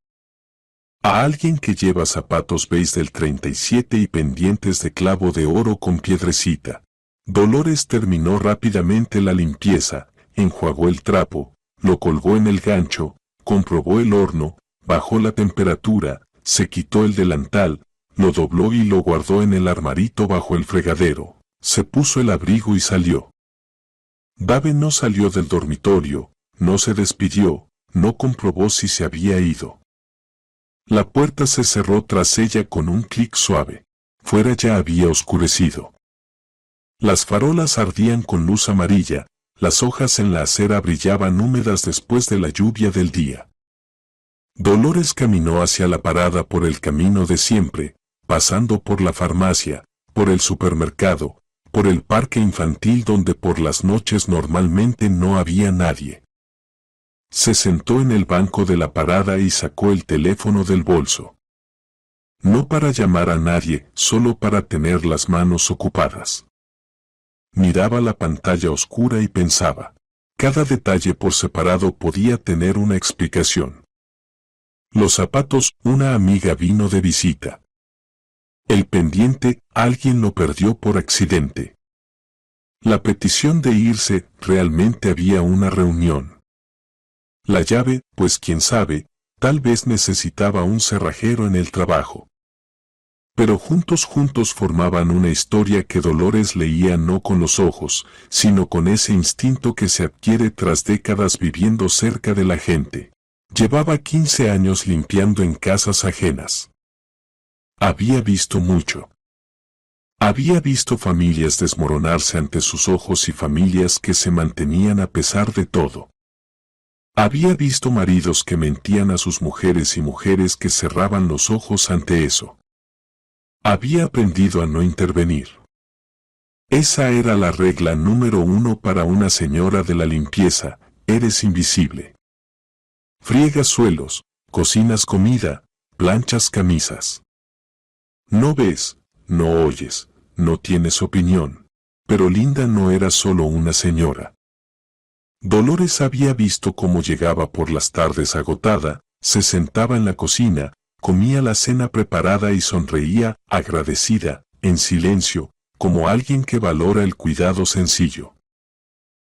A alguien que lleva zapatos beige del 37 y pendientes de clavo de oro con piedrecita. Dolores terminó rápidamente la limpieza, enjuagó el trapo, lo colgó en el gancho, comprobó el horno, bajó la temperatura, se quitó el delantal, lo dobló y lo guardó en el armarito bajo el fregadero, se puso el abrigo y salió. Dave no salió del dormitorio, no se despidió, no comprobó si se había ido. La puerta se cerró tras ella con un clic suave. Fuera ya había oscurecido. Las farolas ardían con luz amarilla, las hojas en la acera brillaban húmedas después de la lluvia del día. Dolores caminó hacia la parada por el camino de siempre, pasando por la farmacia, por el supermercado, por el parque infantil donde por las noches normalmente no había nadie. Se sentó en el banco de la parada y sacó el teléfono del bolso. No para llamar a nadie, solo para tener las manos ocupadas. Miraba la pantalla oscura y pensaba. Cada detalle por separado podía tener una explicación. Los zapatos, una amiga vino de visita. El pendiente, alguien lo perdió por accidente. La petición de irse, realmente había una reunión. La llave, pues quién sabe, tal vez necesitaba un cerrajero en el trabajo. Pero juntos formaban una historia que Dolores leía no con los ojos, sino con ese instinto que se adquiere tras décadas viviendo cerca de la gente. Llevaba 15 años limpiando en casas ajenas. Había visto mucho. Había visto familias desmoronarse ante sus ojos y familias que se mantenían a pesar de todo. Había visto maridos que mentían a sus mujeres y mujeres que cerraban los ojos ante eso. Había aprendido a no intervenir. Esa era la regla número 1 para una señora de la limpieza: eres invisible. Friegas suelos, cocinas comida, planchas camisas. No ves, no oyes, no tienes opinión. Pero Linda no era solo una señora. Dolores había visto cómo llegaba por las tardes agotada, se sentaba en la cocina, comía la cena preparada y sonreía, agradecida, en silencio, como alguien que valora el cuidado sencillo.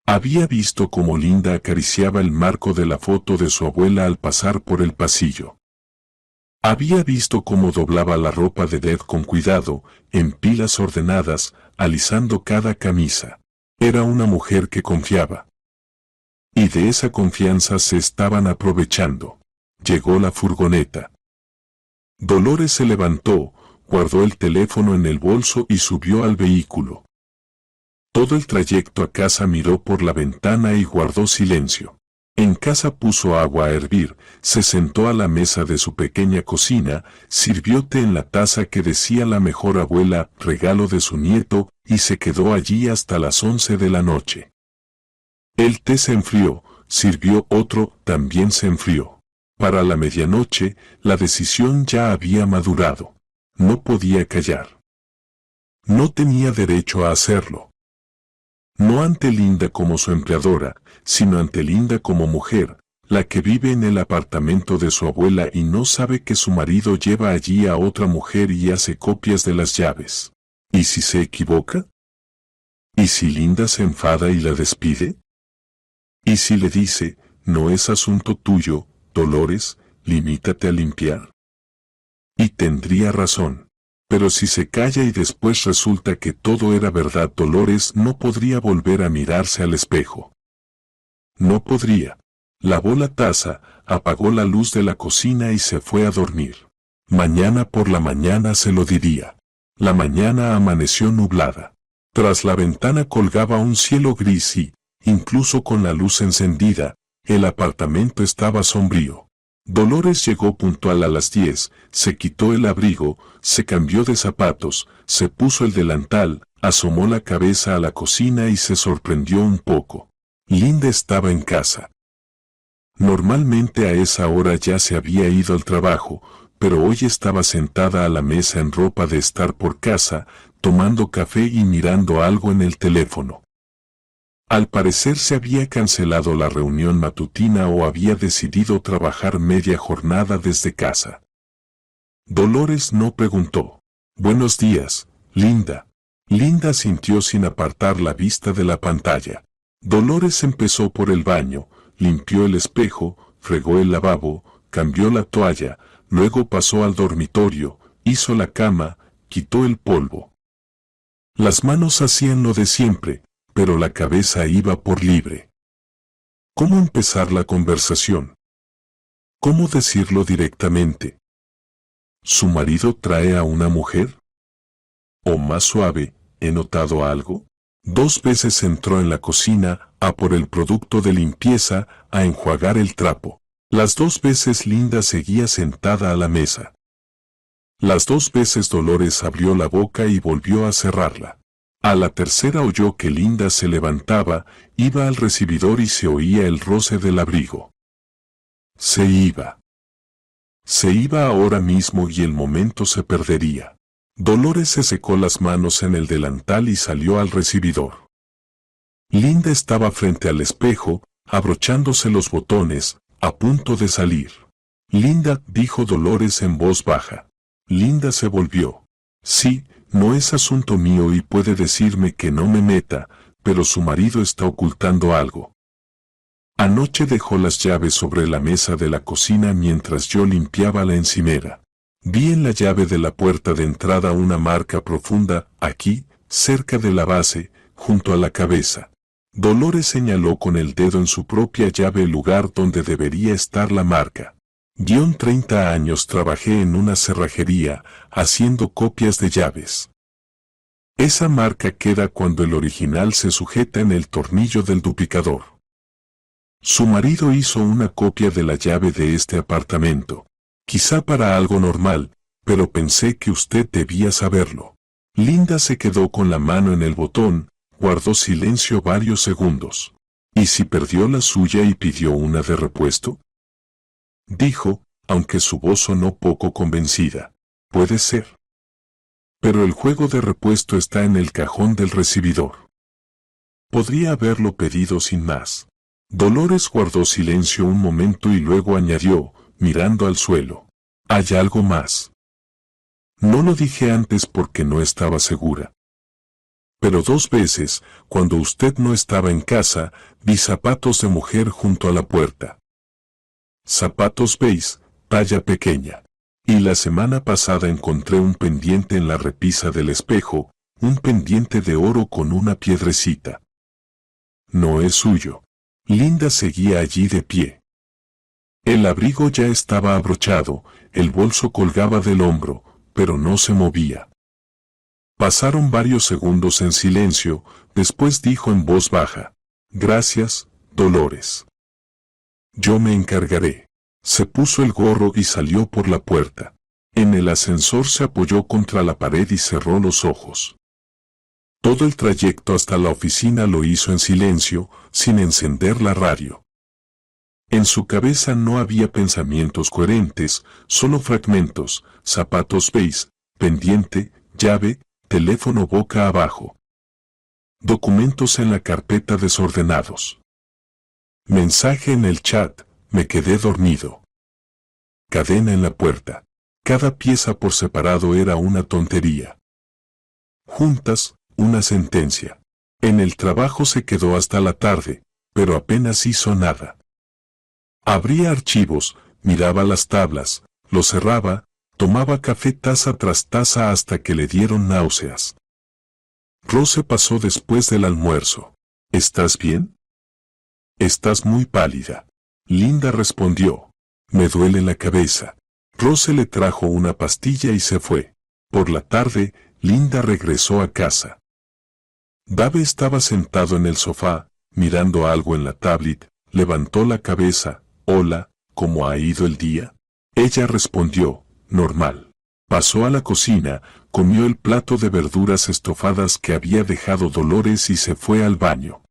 Había visto cómo Linda acariciaba el marco de la foto de su abuela al pasar por el pasillo. Había visto cómo doblaba la ropa de Ded con cuidado, en pilas ordenadas, alisando cada camisa. Era una mujer que confiaba. Y de esa confianza se estaban aprovechando. Llegó la furgoneta. Dolores se levantó, guardó el teléfono en el bolso y subió al vehículo. Todo el trayecto a casa miró por la ventana y guardó silencio. En casa puso agua a hervir, se sentó a la mesa de su pequeña cocina, sirvió té en la taza que decía la mejor abuela, regalo de su nieto, y se quedó allí hasta las 11 de la noche. El té se enfrió, sirvió otro, también se enfrió. Para la medianoche, la decisión ya había madurado. No podía callar. No tenía derecho a hacerlo. No ante Linda como su empleadora, sino ante Linda como mujer, la que vive en el apartamento de su abuela y no sabe que su marido lleva allí a otra mujer y hace copias de las llaves. ¿Y si se equivoca? ¿Y si Linda se enfada y la despide? ¿Y si le dice, no es asunto tuyo, Dolores, limítate a limpiar? Y tendría razón. Pero si se calla y después resulta que todo era verdad, Dolores no podría volver a mirarse al espejo. No podría. Lavó la taza, apagó la luz de la cocina y se fue a dormir. Mañana por la mañana se lo diría. La mañana amaneció nublada. Tras la ventana colgaba un cielo gris y, incluso con la luz encendida, el apartamento estaba sombrío. Dolores llegó puntual a las 10, se quitó el abrigo, se cambió de zapatos, se puso el delantal, asomó la cabeza a la cocina y se sorprendió un poco. Linda estaba en casa. Normalmente a esa hora ya se había ido al trabajo, pero hoy estaba sentada a la mesa en ropa de estar por casa, tomando café y mirando algo en el teléfono. Al parecer se había cancelado la reunión matutina o había decidido trabajar media jornada desde casa. Dolores no preguntó. Buenos días, Linda. Linda asintió sin apartar la vista de la pantalla. Dolores empezó por el baño, limpió el espejo, fregó el lavabo, cambió la toalla, luego pasó al dormitorio, hizo la cama, quitó el polvo. Las manos hacían lo de siempre, pero la cabeza iba por libre. ¿Cómo empezar la conversación? ¿Cómo decirlo directamente? ¿Su marido trae a una mujer? O más suave, ¿he notado algo? 2 veces entró en la cocina, a por el producto de limpieza, a enjuagar el trapo. Las 2 veces Linda seguía sentada a la mesa. Las 2 veces Dolores abrió la boca y volvió a cerrarla. A la tercera oyó que Linda se levantaba, iba al recibidor y se oía el roce del abrigo. Se iba. Se iba ahora mismo y el momento se perdería. Dolores se secó las manos en el delantal y salió al recibidor. Linda estaba frente al espejo, abrochándose los botones, a punto de salir. Linda, dijo Dolores en voz baja. Linda se volvió. Sí, no es asunto mío y puede decirme que no me meta, pero su marido está ocultando algo. Anoche dejó las llaves sobre la mesa de la cocina mientras yo limpiaba la encimera. Vi en la llave de la puerta de entrada una marca profunda, aquí, cerca de la base, junto a la cabeza. Dolores señaló con el dedo en su propia llave el lugar donde debería estar la marca. 30 años trabajé en una cerrajería, haciendo copias de llaves. Esa marca queda cuando el original se sujeta en el tornillo del duplicador. Su marido hizo una copia de la llave de este apartamento. Quizá para algo normal, pero pensé que usted debía saberlo. Linda se quedó con la mano en el botón, guardó silencio varios segundos. ¿Y si perdió la suya y pidió una de repuesto? Dijo, aunque su voz sonó poco convencida. Puede ser. Pero el juego de repuesto está en el cajón del recibidor. Podría haberlo pedido sin más. Dolores guardó silencio un momento y luego añadió, mirando al suelo. ¿Hay algo más? No lo dije antes porque no estaba segura. Pero 2 veces, cuando usted no estaba en casa, vi zapatos de mujer junto a la puerta. Zapatos beige, talla pequeña. Y la semana pasada encontré un pendiente en la repisa del espejo, un pendiente de oro con una piedrecita. No es suyo. Linda seguía allí de pie. El abrigo ya estaba abrochado, el bolso colgaba del hombro, pero no se movía. Pasaron varios segundos en silencio, después dijo en voz baja, «Gracias, Dolores. Yo me encargaré». Se puso el gorro y salió por la puerta. En el ascensor se apoyó contra la pared y cerró los ojos. Todo el trayecto hasta la oficina lo hizo en silencio, sin encender la radio. En su cabeza no había pensamientos coherentes, solo fragmentos, zapatos beige, pendiente, llave, teléfono boca abajo. Documentos en la carpeta desordenados. Mensaje en el chat, me quedé dormido. Cadena en la puerta. Cada pieza por separado era una tontería. Juntas, una sentencia. En el trabajo se quedó hasta la tarde, pero apenas hizo nada. Abría archivos, miraba las tablas, los cerraba, tomaba café taza tras taza hasta que le dieron náuseas. Rose pasó después del almuerzo. ¿Estás bien? Estás muy pálida. Linda respondió. Me duele la cabeza. Rose le trajo una pastilla y se fue. Por la tarde, Linda regresó a casa. Dave estaba sentado en el sofá, mirando algo en la tablet, levantó la cabeza. Hola, ¿cómo ha ido el día? Ella respondió, normal. Pasó a la cocina, comió el plato de verduras estofadas que había dejado Dolores y se fue al baño.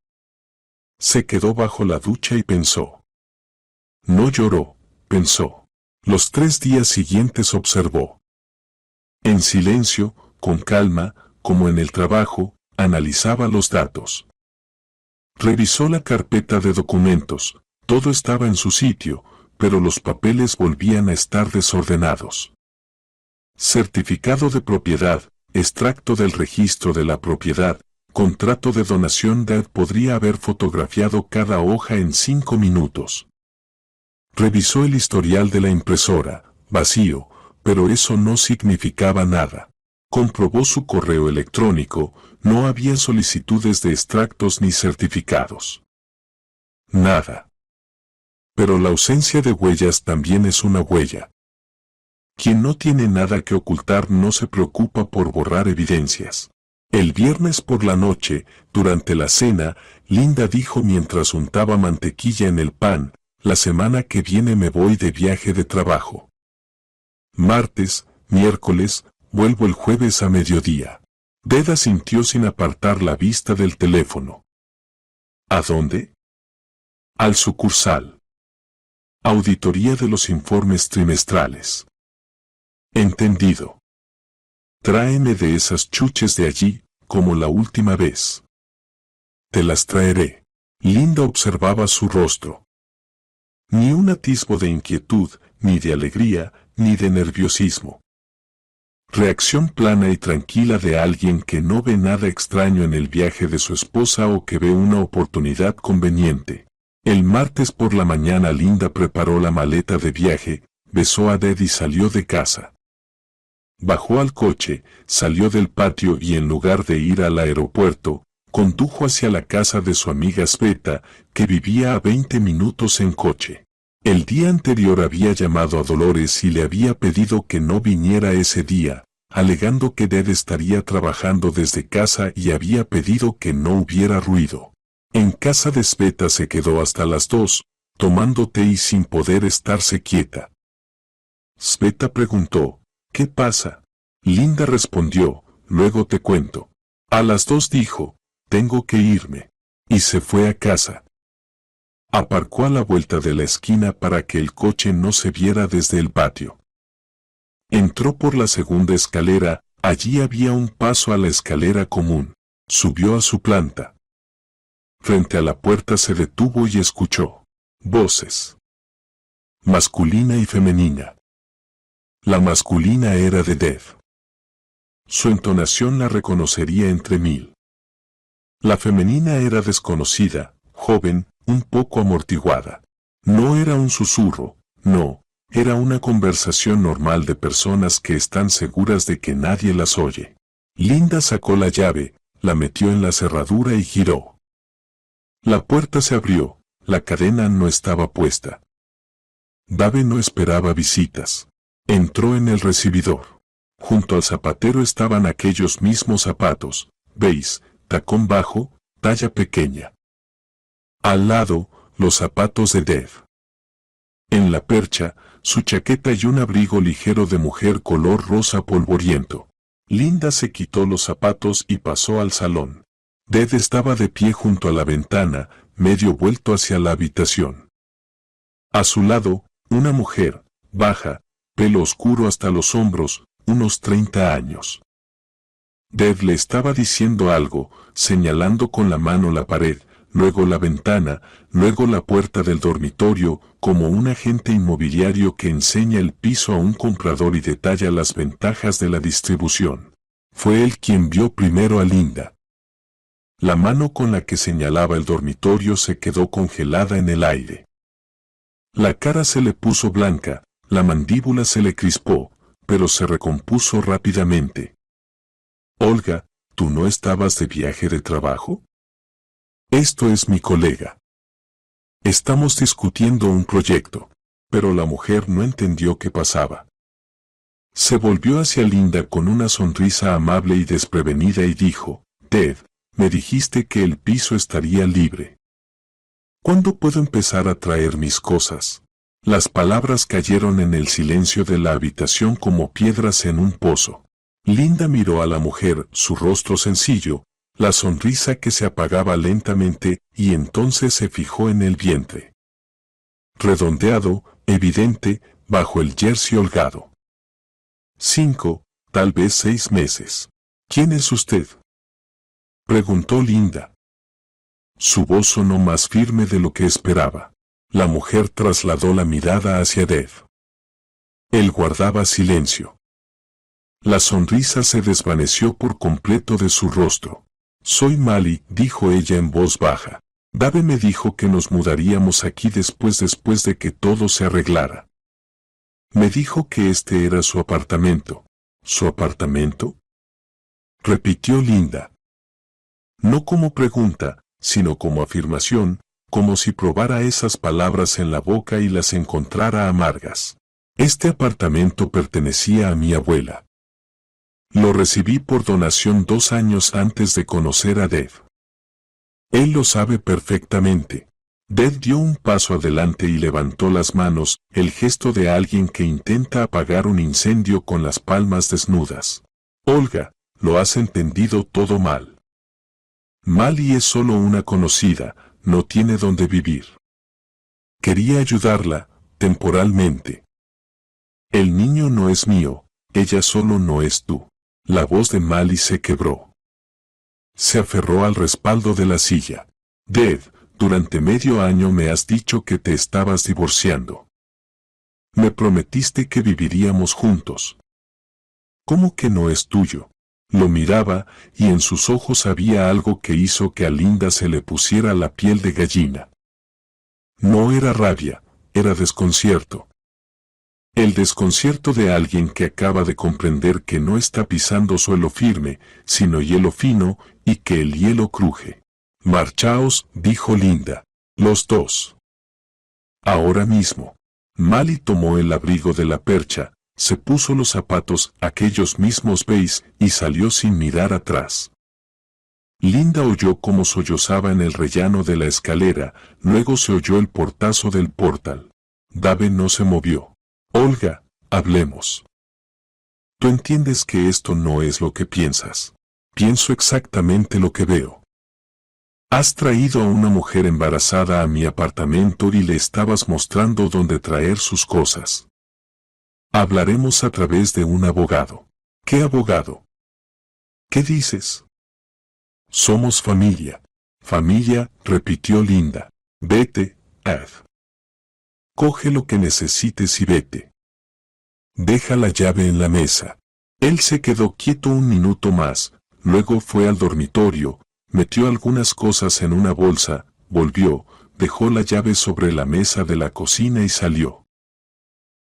Se quedó bajo la ducha y pensó. No lloró, pensó. Los 3 días siguientes observó. En silencio, con calma, como en el trabajo, analizaba los datos. Revisó la carpeta de documentos, todo estaba en su sitio, pero los papeles volvían a estar desordenados. Certificado de propiedad, extracto del registro de la propiedad, contrato de donación podría haber fotografiado cada hoja en 5 minutos. Revisó el historial de la impresora, vacío, pero eso no significaba nada. Comprobó su correo electrónico, no había solicitudes de extractos ni certificados. Nada. Pero la ausencia de huellas también es una huella. Quien no tiene nada que ocultar no se preocupa por borrar evidencias. El viernes por la noche, durante la cena, Linda dijo mientras untaba mantequilla en el pan, la semana que viene me voy de viaje de trabajo. Martes, miércoles, vuelvo el jueves a mediodía. Deda sintió sin apartar la vista del teléfono. ¿A dónde? Al sucursal. Auditoría de los informes trimestrales. Entendido. Tráeme de esas chuches de allí, como la última vez. Te las traeré. Linda observaba su rostro. Ni un atisbo de inquietud, ni de alegría, ni de nerviosismo. Reacción plana y tranquila de alguien que no ve nada extraño en el viaje de su esposa o que ve una oportunidad conveniente. El martes por la mañana Linda preparó la maleta de viaje, besó a Ded y salió de casa. Bajó al coche, salió del patio y en lugar de ir al aeropuerto, condujo hacia la casa de su amiga Sveta, que vivía a 20 minutos en coche. El día anterior había llamado a Dolores y le había pedido que no viniera ese día, alegando que Ded estaría trabajando desde casa y había pedido que no hubiera ruido. En casa de Sveta se quedó hasta las 2, tomando té y sin poder estarse quieta. Sveta preguntó, ¿qué pasa? Linda respondió, luego te cuento. A las 2 dijo, tengo que irme. Y se fue a casa. Aparcó a la vuelta de la esquina para que el coche no se viera desde el patio. Entró por la segunda escalera, allí había un paso a la escalera común. Subió a su planta. Frente a la puerta se detuvo y escuchó voces, masculina y femenina. La masculina era de Dev. Su entonación la reconocería entre mil. La femenina era desconocida, joven, un poco amortiguada. No era un susurro, no, era una conversación normal de personas que están seguras de que nadie las oye. Linda sacó la llave, la metió en la cerradura y giró. La puerta se abrió, la cadena no estaba puesta. Dave no esperaba visitas. Entró en el recibidor. Junto al zapatero estaban aquellos mismos zapatos, beige, tacón bajo, talla pequeña. Al lado, los zapatos de Dev. En la percha, su chaqueta y un abrigo ligero de mujer color rosa polvoriento. Linda se quitó los zapatos y pasó al salón. Dev estaba de pie junto a la ventana, medio vuelto hacia la habitación. A su lado, una mujer, baja, pelo oscuro hasta los hombros, unos 30 años. Dev le estaba diciendo algo, señalando con la mano la pared, luego la ventana, luego la puerta del dormitorio, como un agente inmobiliario que enseña el piso a un comprador y detalla las ventajas de la distribución. Fue él quien vio primero a Linda. La mano con la que señalaba el dormitorio se quedó congelada en el aire. La cara se le puso blanca, la mandíbula se le crispó, pero se recompuso rápidamente. Olga, ¿tú no estabas de viaje de trabajo? Esto es mi colega. Estamos discutiendo un proyecto, pero la mujer no entendió qué pasaba. Se volvió hacia Linda con una sonrisa amable y desprevenida y dijo, Dev, me dijiste que el piso estaría libre. ¿Cuándo puedo empezar a traer mis cosas? Las palabras cayeron en el silencio de la habitación como piedras en un pozo. Linda miró a la mujer, su rostro sencillo, la sonrisa que se apagaba lentamente, y entonces se fijó en el vientre. Redondeado, evidente, bajo el jersey holgado. 5, tal vez 6 meses. ¿Quién es usted? Preguntó Linda. Su voz sonó más firme de lo que esperaba. La mujer trasladó la mirada hacia Dev. Él guardaba silencio. La sonrisa se desvaneció por completo de su rostro. Soy Mali, dijo ella en voz baja. Dave me dijo que nos mudaríamos aquí después de que todo se arreglara. Me dijo que este era su apartamento. ¿Su apartamento? Repitió Linda. No como pregunta, sino como afirmación, como si probara esas palabras en la boca y las encontrara amargas. Este apartamento pertenecía a mi abuela. Lo recibí por donación 2 años antes de conocer a Dev. Él lo sabe perfectamente. Dev dio un paso adelante y levantó las manos, el gesto de alguien que intenta apagar un incendio con las palmas desnudas. Olga, lo has entendido todo mal. Mali es solo una conocida, no tiene dónde vivir. Quería ayudarla, temporalmente. El niño no es mío, ella solo no es tú. La voz de Mali se quebró. Se aferró al respaldo de la silla. Dev, durante medio año me has dicho que te estabas divorciando. Me prometiste que viviríamos juntos. ¿Cómo que no es tuyo? Lo miraba, y en sus ojos había algo que hizo que a Linda se le pusiera la piel de gallina. No era rabia, era desconcierto. El desconcierto de alguien que acaba de comprender que no está pisando suelo firme, sino hielo fino, y que el hielo cruje. Marchaos, dijo Linda. Los dos. Ahora mismo. Mali tomó el abrigo de la percha, se puso los zapatos, aquellos mismos beige, y salió sin mirar atrás. Linda oyó cómo sollozaba en el rellano de la escalera, luego se oyó el portazo del portal. Dave no se movió. Olga, hablemos. Tú entiendes que esto no es lo que piensas. Pienso exactamente lo que veo. Has traído a una mujer embarazada a mi apartamento y le estabas mostrando dónde traer sus cosas. Hablaremos a través de un abogado. ¿Qué abogado? ¿Qué dices? Somos familia. Familia, repitió Linda. Vete, Ed. Coge lo que necesites y vete. Deja la llave en la mesa. Él se quedó quieto un minuto más, luego fue al dormitorio, metió algunas cosas en una bolsa, volvió, dejó la llave sobre la mesa de la cocina y salió.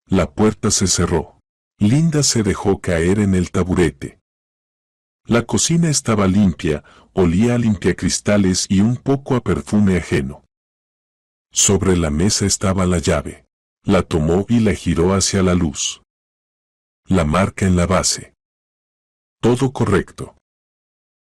La puerta se cerró. Linda se dejó caer en el taburete. La cocina estaba limpia, olía a limpiacristales y un poco a perfume ajeno. Sobre la mesa estaba la llave. La tomó y la giró hacia la luz. La marca en la base. Todo correcto.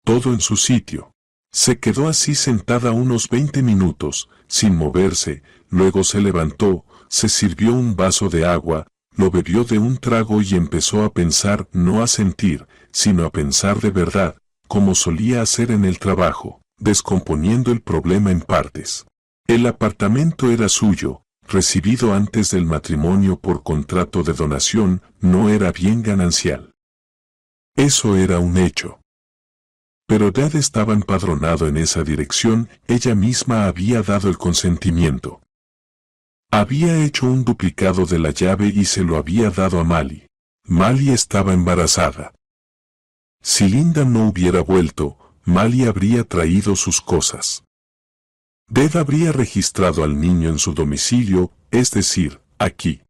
Todo en su sitio. Se quedó así sentada unos 20 minutos, sin moverse, luego se levantó, se sirvió un vaso de agua, lo bebió de un trago y empezó a pensar, no a sentir, sino a pensar de verdad, como solía hacer en el trabajo, descomponiendo el problema en partes. El apartamento era suyo, recibido antes del matrimonio por contrato de donación, no era bien ganancial. Eso era un hecho. Pero Dad estaba empadronado en esa dirección, ella misma había dado el consentimiento. Había hecho un duplicado de la llave y se lo había dado a Mali. Mali estaba embarazada. Si Linda no hubiera vuelto, Mali habría traído sus cosas. Dad habría registrado al niño en su domicilio, es decir, aquí.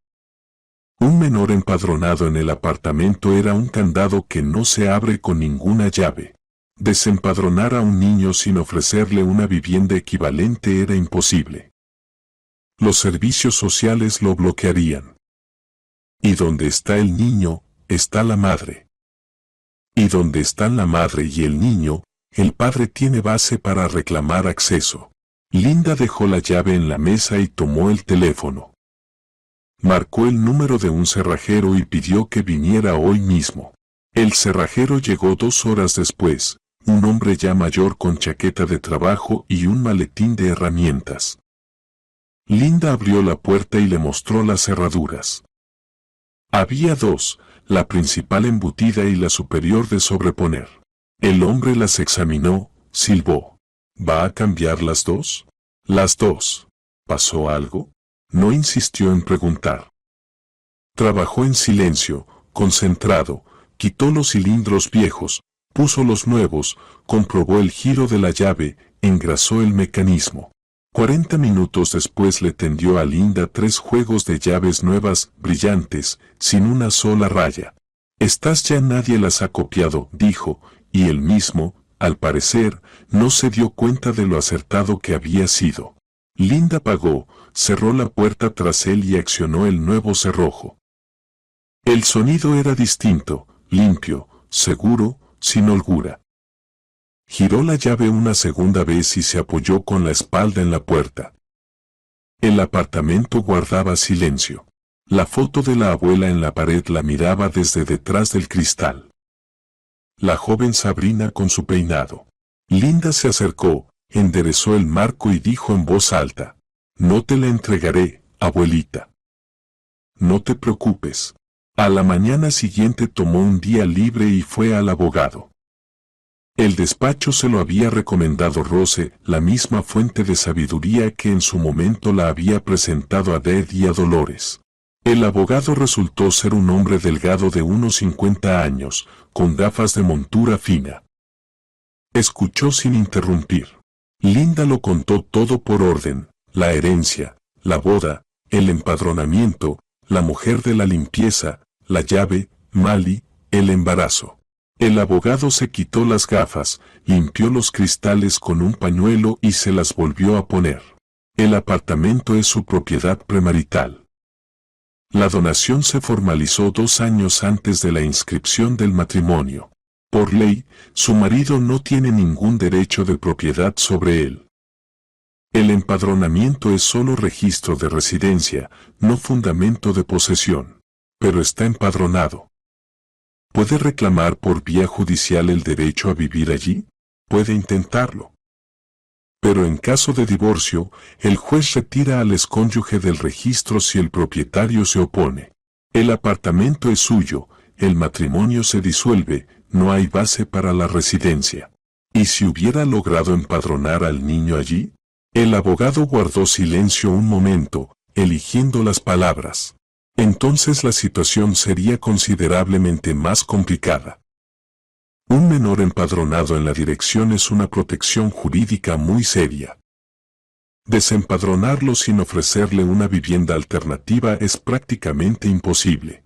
Un menor empadronado en el apartamento era un candado que no se abre con ninguna llave. Desempadronar a un niño sin ofrecerle una vivienda equivalente era imposible. Los servicios sociales lo bloquearían. Y donde está el niño, está la madre. Y donde están la madre y el niño, el padre tiene base para reclamar acceso. Linda dejó la llave en la mesa y tomó el teléfono. Marcó el número de un cerrajero y pidió que viniera hoy mismo. El cerrajero llegó 2 horas después, un hombre ya mayor con chaqueta de trabajo y un maletín de herramientas. Linda abrió la puerta y le mostró las cerraduras. Había 2, la principal embutida y la superior de sobreponer. El hombre las examinó, silbó. ¿Va a cambiar las 2? Las 2. ¿Pasó algo? No insistió en preguntar. Trabajó en silencio, concentrado, quitó los cilindros viejos, puso los nuevos, comprobó el giro de la llave, engrasó el mecanismo. 40 minutos después le tendió a Linda 3 juegos de llaves nuevas, brillantes, sin una sola raya. Estas ya nadie las ha copiado, dijo, y él mismo, al parecer, no se dio cuenta de lo acertado que había sido. Linda pagó, cerró la puerta tras él y accionó el nuevo cerrojo. El sonido era distinto, limpio, seguro, sin holgura. Giró la llave una segunda vez y se apoyó con la espalda en la puerta. El apartamento guardaba silencio. La foto de la abuela en la pared la miraba desde detrás del cristal. La joven Sabrina con su peinado. Linda se acercó, enderezó el marco y dijo en voz alta: «No te la entregaré, abuelita. No te preocupes». A la mañana siguiente tomó un día libre y fue al abogado. El despacho se lo había recomendado Rose, la misma fuente de sabiduría que en su momento la había presentado a Dad y a Dolores. El abogado resultó ser un hombre delgado de unos 50 años, con gafas de montura fina. Escuchó sin interrumpir. Linda lo contó todo por orden: la herencia, la boda, el empadronamiento, la mujer de la limpieza, la llave, Mali, el embarazo. El abogado se quitó las gafas, limpió los cristales con un pañuelo y se las volvió a poner. El apartamento es su propiedad premarital. La donación se formalizó 2 años antes de la inscripción del matrimonio. Por ley, su marido no tiene ningún derecho de propiedad sobre él. El empadronamiento es solo registro de residencia, no fundamento de posesión. Pero está empadronado. ¿Puede reclamar por vía judicial el derecho a vivir allí? Puede intentarlo. Pero en caso de divorcio, el juez retira al excónyuge del registro si el propietario se opone. El apartamento es suyo, el matrimonio se disuelve, no hay base para la residencia. ¿Y si hubiera logrado empadronar al niño allí? El abogado guardó silencio un momento, eligiendo las palabras. Entonces la situación sería considerablemente más complicada. Un menor empadronado en la dirección es una protección jurídica muy seria. Desempadronarlo sin ofrecerle una vivienda alternativa es prácticamente imposible.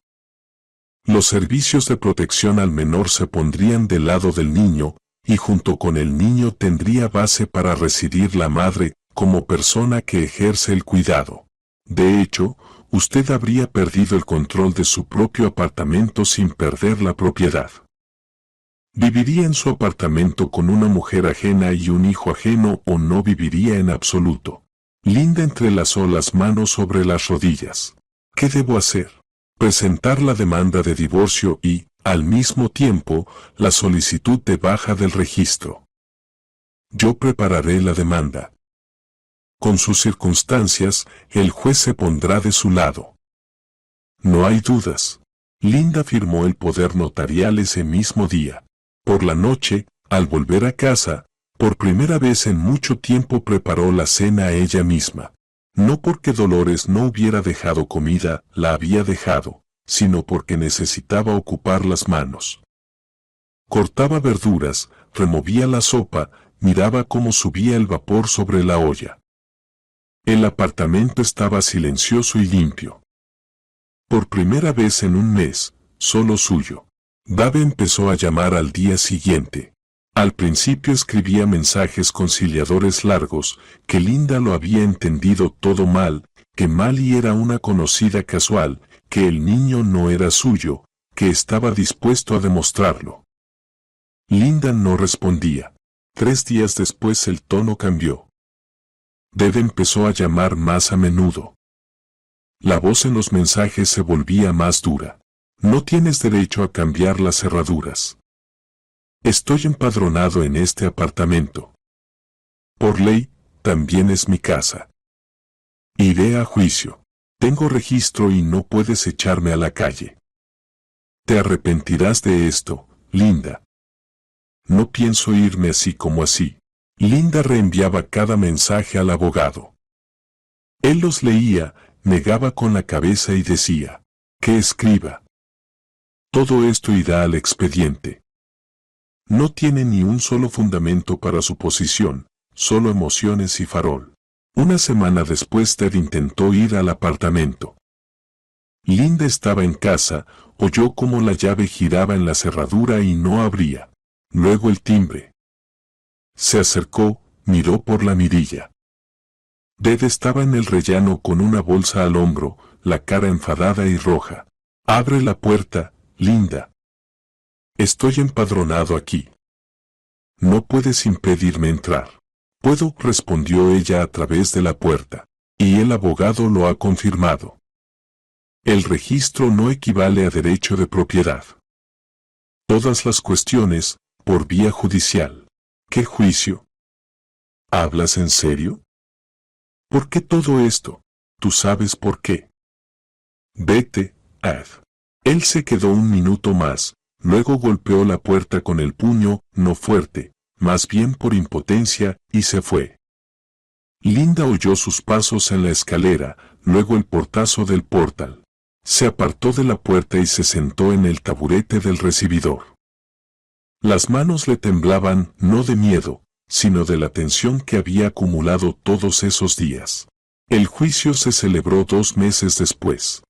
Los servicios de protección al menor se pondrían del lado del niño, y junto con el niño tendría base para residir la madre, como persona que ejerce el cuidado. De hecho, usted habría perdido el control de su propio apartamento sin perder la propiedad. ¿Viviría en su apartamento con una mujer ajena y un hijo ajeno o no viviría en absoluto? Linda entrelazó las manos sobre las rodillas. ¿Qué debo hacer? Presentar la demanda de divorcio y, al mismo tiempo, la solicitud de baja del registro. Yo prepararé la demanda. Con sus circunstancias, el juez se pondrá de su lado. No hay dudas. Linda firmó el poder notarial ese mismo día. Por la noche, al volver a casa, por primera vez en mucho tiempo preparó la cena ella misma. No porque Dolores no hubiera dejado comida, la había dejado, sino porque necesitaba ocupar las manos. Cortaba verduras, removía la sopa, miraba cómo subía el vapor sobre la olla. El apartamento estaba silencioso y limpio. Por primera vez en un mes, solo suyo. Dave empezó a llamar al día siguiente. Al principio escribía mensajes conciliadores largos, que Linda lo había entendido todo mal, que Mali era una conocida casual, que el niño no era suyo, que estaba dispuesto a demostrarlo. Linda no respondía. 3 días después el tono cambió. Dave empezó a llamar más a menudo. La voz en los mensajes se volvía más dura. No tienes derecho a cambiar las cerraduras. Estoy empadronado en este apartamento. Por ley, también es mi casa. Iré a juicio. Tengo registro y no puedes echarme a la calle. Te arrepentirás de esto, Linda. No pienso irme así como así. Linda reenviaba cada mensaje al abogado. Él los leía, negaba con la cabeza y decía, que escriba. Todo esto irá al expediente. No tiene ni un solo fundamento para su posición, solo emociones y farol. Una semana después Ted intentó ir al apartamento. Linda estaba en casa, oyó cómo la llave giraba en la cerradura y no abría. Luego el timbre. Se acercó, miró por la mirilla. Ted estaba en el rellano con una bolsa al hombro, la cara enfadada y roja. Abre la puerta, Linda. Estoy empadronado aquí. No puedes impedirme entrar. Puedo, respondió ella a través de la puerta. Y el abogado lo ha confirmado. El registro no equivale a derecho de propiedad. Todas las cuestiones, por vía judicial. ¿Qué juicio? ¿Hablas en serio? ¿Por qué todo esto? Tú sabes por qué. Vete, Ed. Él se quedó un minuto más, luego golpeó la puerta con el puño, no fuerte, más bien por impotencia, y se fue. Linda oyó sus pasos en la escalera, luego el portazo del portal. Se apartó de la puerta y se sentó en el taburete del recibidor. Las manos le temblaban, no de miedo, sino de la tensión que había acumulado todos esos días. El juicio se celebró 2 meses después.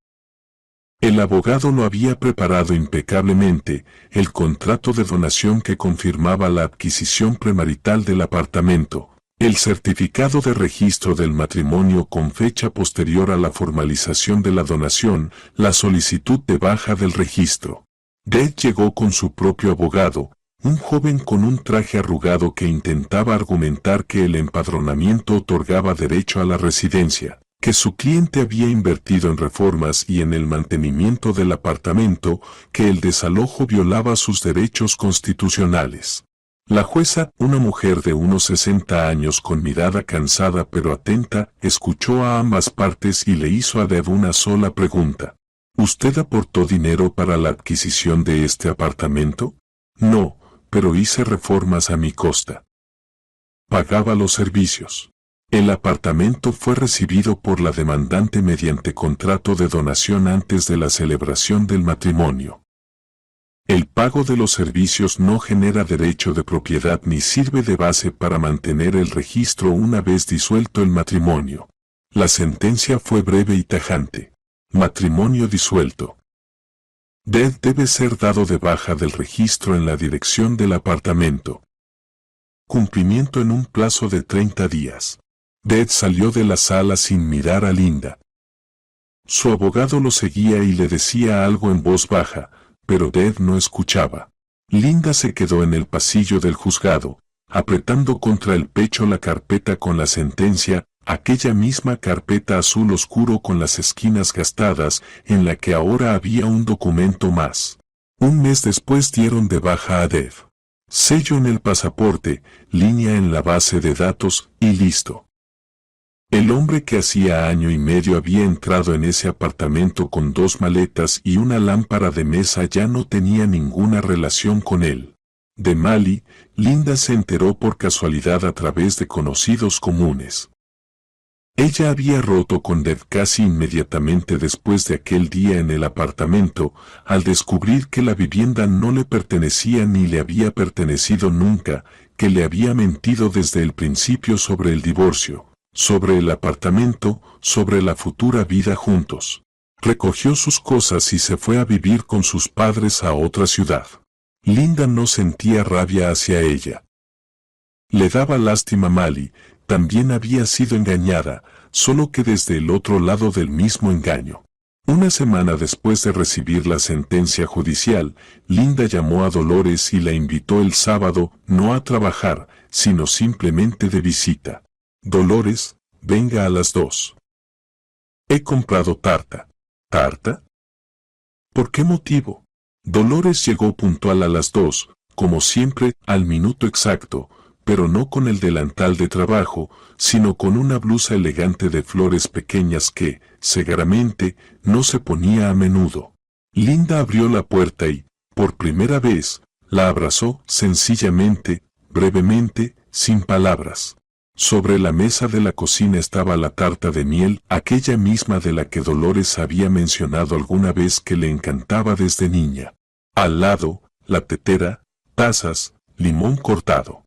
El abogado lo había preparado impecablemente, el contrato de donación que confirmaba la adquisición premarital del apartamento, el certificado de registro del matrimonio con fecha posterior a la formalización de la donación, la solicitud de baja del registro. Ted llegó con su propio abogado, un joven con un traje arrugado que intentaba argumentar que el empadronamiento otorgaba derecho a la residencia, que su cliente había invertido en reformas y en el mantenimiento del apartamento, que el desalojo violaba sus derechos constitucionales. La jueza, una mujer de unos 60 años con mirada cansada pero atenta, escuchó a ambas partes y le hizo a Deb una sola pregunta. ¿Usted aportó dinero para la adquisición de este apartamento? No, pero hice reformas a mi costa. Pagaba los servicios. El apartamento fue recibido por la demandante mediante contrato de donación antes de la celebración del matrimonio. El pago de los servicios no genera derecho de propiedad ni sirve de base para mantener el registro una vez disuelto el matrimonio. La sentencia fue breve y tajante. Matrimonio disuelto. Dead debe ser dado de baja del registro en la dirección del apartamento. Cumplimiento en un plazo de 30 días. Dead salió de la sala sin mirar a Linda. Su abogado lo seguía y le decía algo en voz baja, pero Dead no escuchaba. Linda se quedó en el pasillo del juzgado, apretando contra el pecho la carpeta con la sentencia, aquella misma carpeta azul oscuro con las esquinas gastadas, en la que ahora había un documento más. Un mes después dieron de baja a Dead. Sello en el pasaporte, línea en la base de datos, y listo. El hombre que hacía año y medio había entrado en ese apartamento con 2 maletas y una lámpara de mesa ya no tenía ninguna relación con él. De Mali, Linda se enteró por casualidad a través de conocidos comunes. Ella había roto con Dead casi inmediatamente después de aquel día en el apartamento, al descubrir que la vivienda no le pertenecía ni le había pertenecido nunca, que le había mentido desde el principio sobre el divorcio, sobre el apartamento, sobre la futura vida juntos. Recogió sus cosas y se fue a vivir con sus padres a otra ciudad. Linda no sentía rabia hacia ella. Le daba lástima a Mali, también había sido engañada, solo que desde el otro lado del mismo engaño. Una semana después de recibir la sentencia judicial, Linda llamó a Dolores y la invitó el sábado, no a trabajar, sino simplemente de visita. Dolores, venga a las 2. He comprado tarta. ¿Tarta? ¿Por qué motivo? Dolores llegó puntual a las 2, como siempre, al minuto exacto, pero no con el delantal de trabajo, sino con una blusa elegante de flores pequeñas que, seguramente, no se ponía a menudo. Linda abrió la puerta y, por primera vez, la abrazó sencillamente, brevemente, sin palabras. Sobre la mesa de la cocina estaba la tarta de miel, aquella misma de la que Dolores había mencionado alguna vez que le encantaba desde niña. Al lado, la tetera, tazas, limón cortado.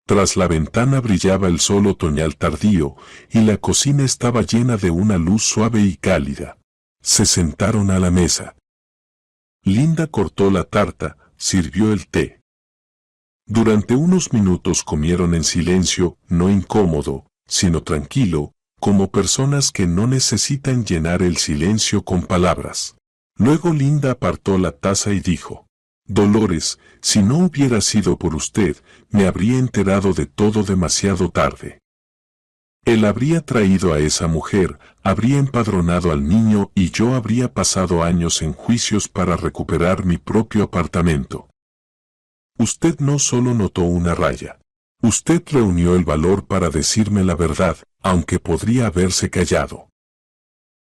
Tras la ventana brillaba el sol otoñal tardío, y la cocina estaba llena de una luz suave y cálida. Se sentaron a la mesa. Linda cortó la tarta, sirvió el té. Durante unos minutos comieron en silencio, no incómodo, sino tranquilo, como personas que no necesitan llenar el silencio con palabras. Luego Linda apartó la taza y dijo: Dolores, si no hubiera sido por usted, me habría enterado de todo demasiado tarde. Él habría traído a esa mujer, habría empadronado al niño y yo habría pasado años en juicios para recuperar mi propio apartamento. Usted no solo notó una raya. Usted reunió el valor para decirme la verdad, aunque podría haberse callado.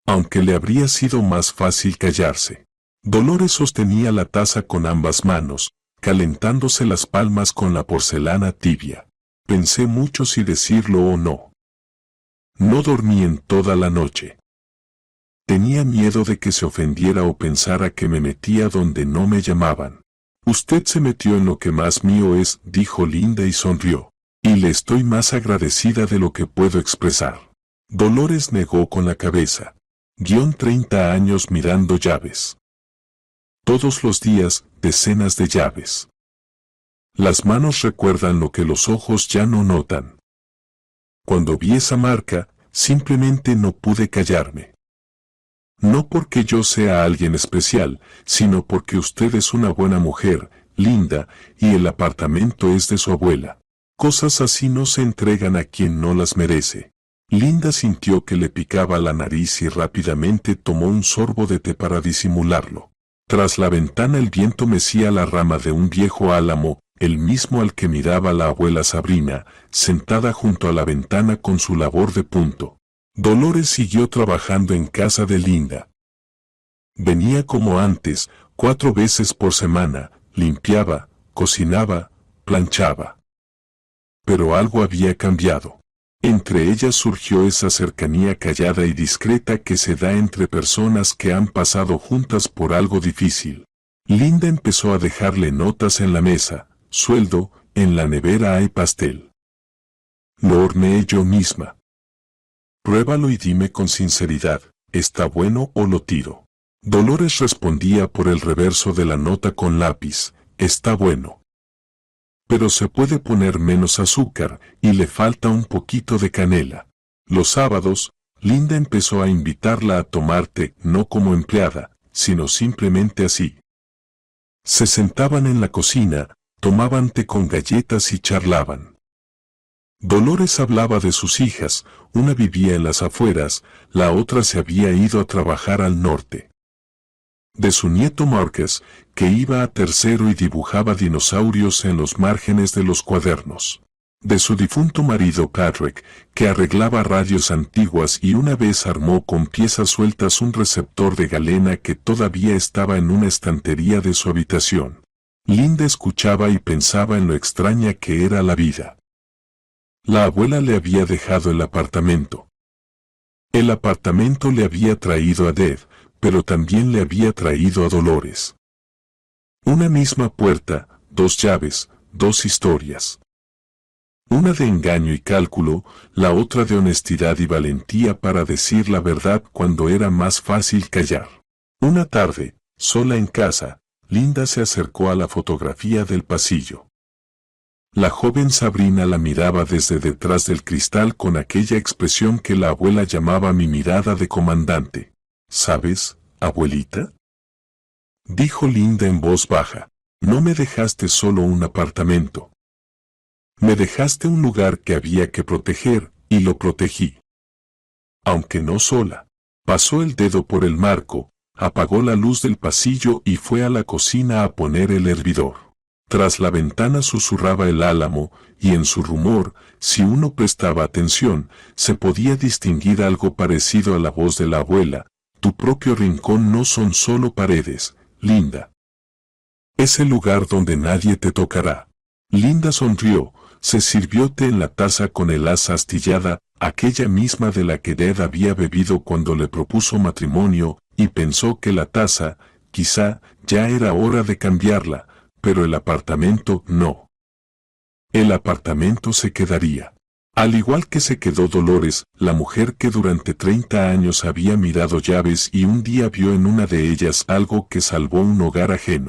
Aunque le habría sido más fácil callarse. Dolores sostenía la taza con ambas manos, calentándose las palmas con la porcelana tibia. Pensé mucho si decirlo o no. No dormí en toda la noche. Tenía miedo de que se ofendiera o pensara que me metía donde no me llamaban. Usted se metió en lo que más mío es, dijo Linda y sonrió. Y le estoy más agradecida de lo que puedo expresar. Dolores negó con la cabeza. 30 años mirando llaves. Todos los días, decenas de llaves. Las manos recuerdan lo que los ojos ya no notan. Cuando vi esa marca, simplemente no pude callarme. No porque yo sea alguien especial, sino porque usted es una buena mujer, Linda, y el apartamento es de su abuela. Cosas así no se entregan a quien no las merece. Linda sintió que le picaba la nariz y rápidamente tomó un sorbo de té para disimularlo. Tras la ventana el viento mecía la rama de un viejo álamo, el mismo al que miraba la abuela Sabrina, sentada junto a la ventana con su labor de punto. Dolores siguió trabajando en casa de Linda. Venía como antes, 4 veces por semana, limpiaba, cocinaba, planchaba. Pero algo había cambiado. Entre ellas surgió esa cercanía callada y discreta que se da entre personas que han pasado juntas por algo difícil. Linda empezó a dejarle notas en la mesa, sueldo, en la nevera hay pastel. Lo horneé yo misma. Pruébalo y dime con sinceridad, ¿está bueno o lo tiro? Dolores respondía por el reverso de la nota con lápiz, está bueno. Pero se puede poner menos azúcar y le falta un poquito de canela. Los sábados, Linda empezó a invitarla a tomar té, no como empleada, sino simplemente así. Se sentaban en la cocina, tomaban té con galletas y charlaban. Dolores hablaba de sus hijas, una vivía en las afueras, la otra se había ido a trabajar al norte. De su nieto Marcus, que iba a tercero y dibujaba dinosaurios en los márgenes de los cuadernos. De su difunto marido Patrick, que arreglaba radios antiguas y una vez armó con piezas sueltas un receptor de galena que todavía estaba en una estantería de su habitación. Linda escuchaba y pensaba en lo extraña que era la vida. La abuela le había dejado el apartamento. El apartamento le había traído a Deb, pero también le había traído a Dolores. Una misma puerta, dos llaves, dos historias. Una de engaño y cálculo, la otra de honestidad y valentía para decir la verdad cuando era más fácil callar. Una tarde, sola en casa, Linda se acercó a la fotografía del pasillo. La joven Sabrina la miraba desde detrás del cristal con aquella expresión que la abuela llamaba mi mirada de comandante. ¿Sabes, abuelita?, dijo Linda en voz baja, no me dejaste solo un apartamento. Me dejaste un lugar que había que proteger, y lo protegí. Aunque no sola. Pasó el dedo por el marco, apagó la luz del pasillo y fue a la cocina a poner el hervidor. Tras la ventana susurraba el álamo, y en su rumor, si uno prestaba atención, se podía distinguir algo parecido a la voz de la abuela. Tu propio rincón no son solo paredes, Linda. Es el lugar donde nadie te tocará. Linda sonrió, se sirvió té en la taza con el asa astillada, aquella misma de la que Deb había bebido cuando le propuso matrimonio, y pensó que la taza, quizá, ya era hora de cambiarla, pero el apartamento no. El apartamento se quedaría. Al igual que se quedó Dolores, la mujer que durante 30 años había mirado llaves y un día vio en una de ellas algo que salvó un hogar ajeno.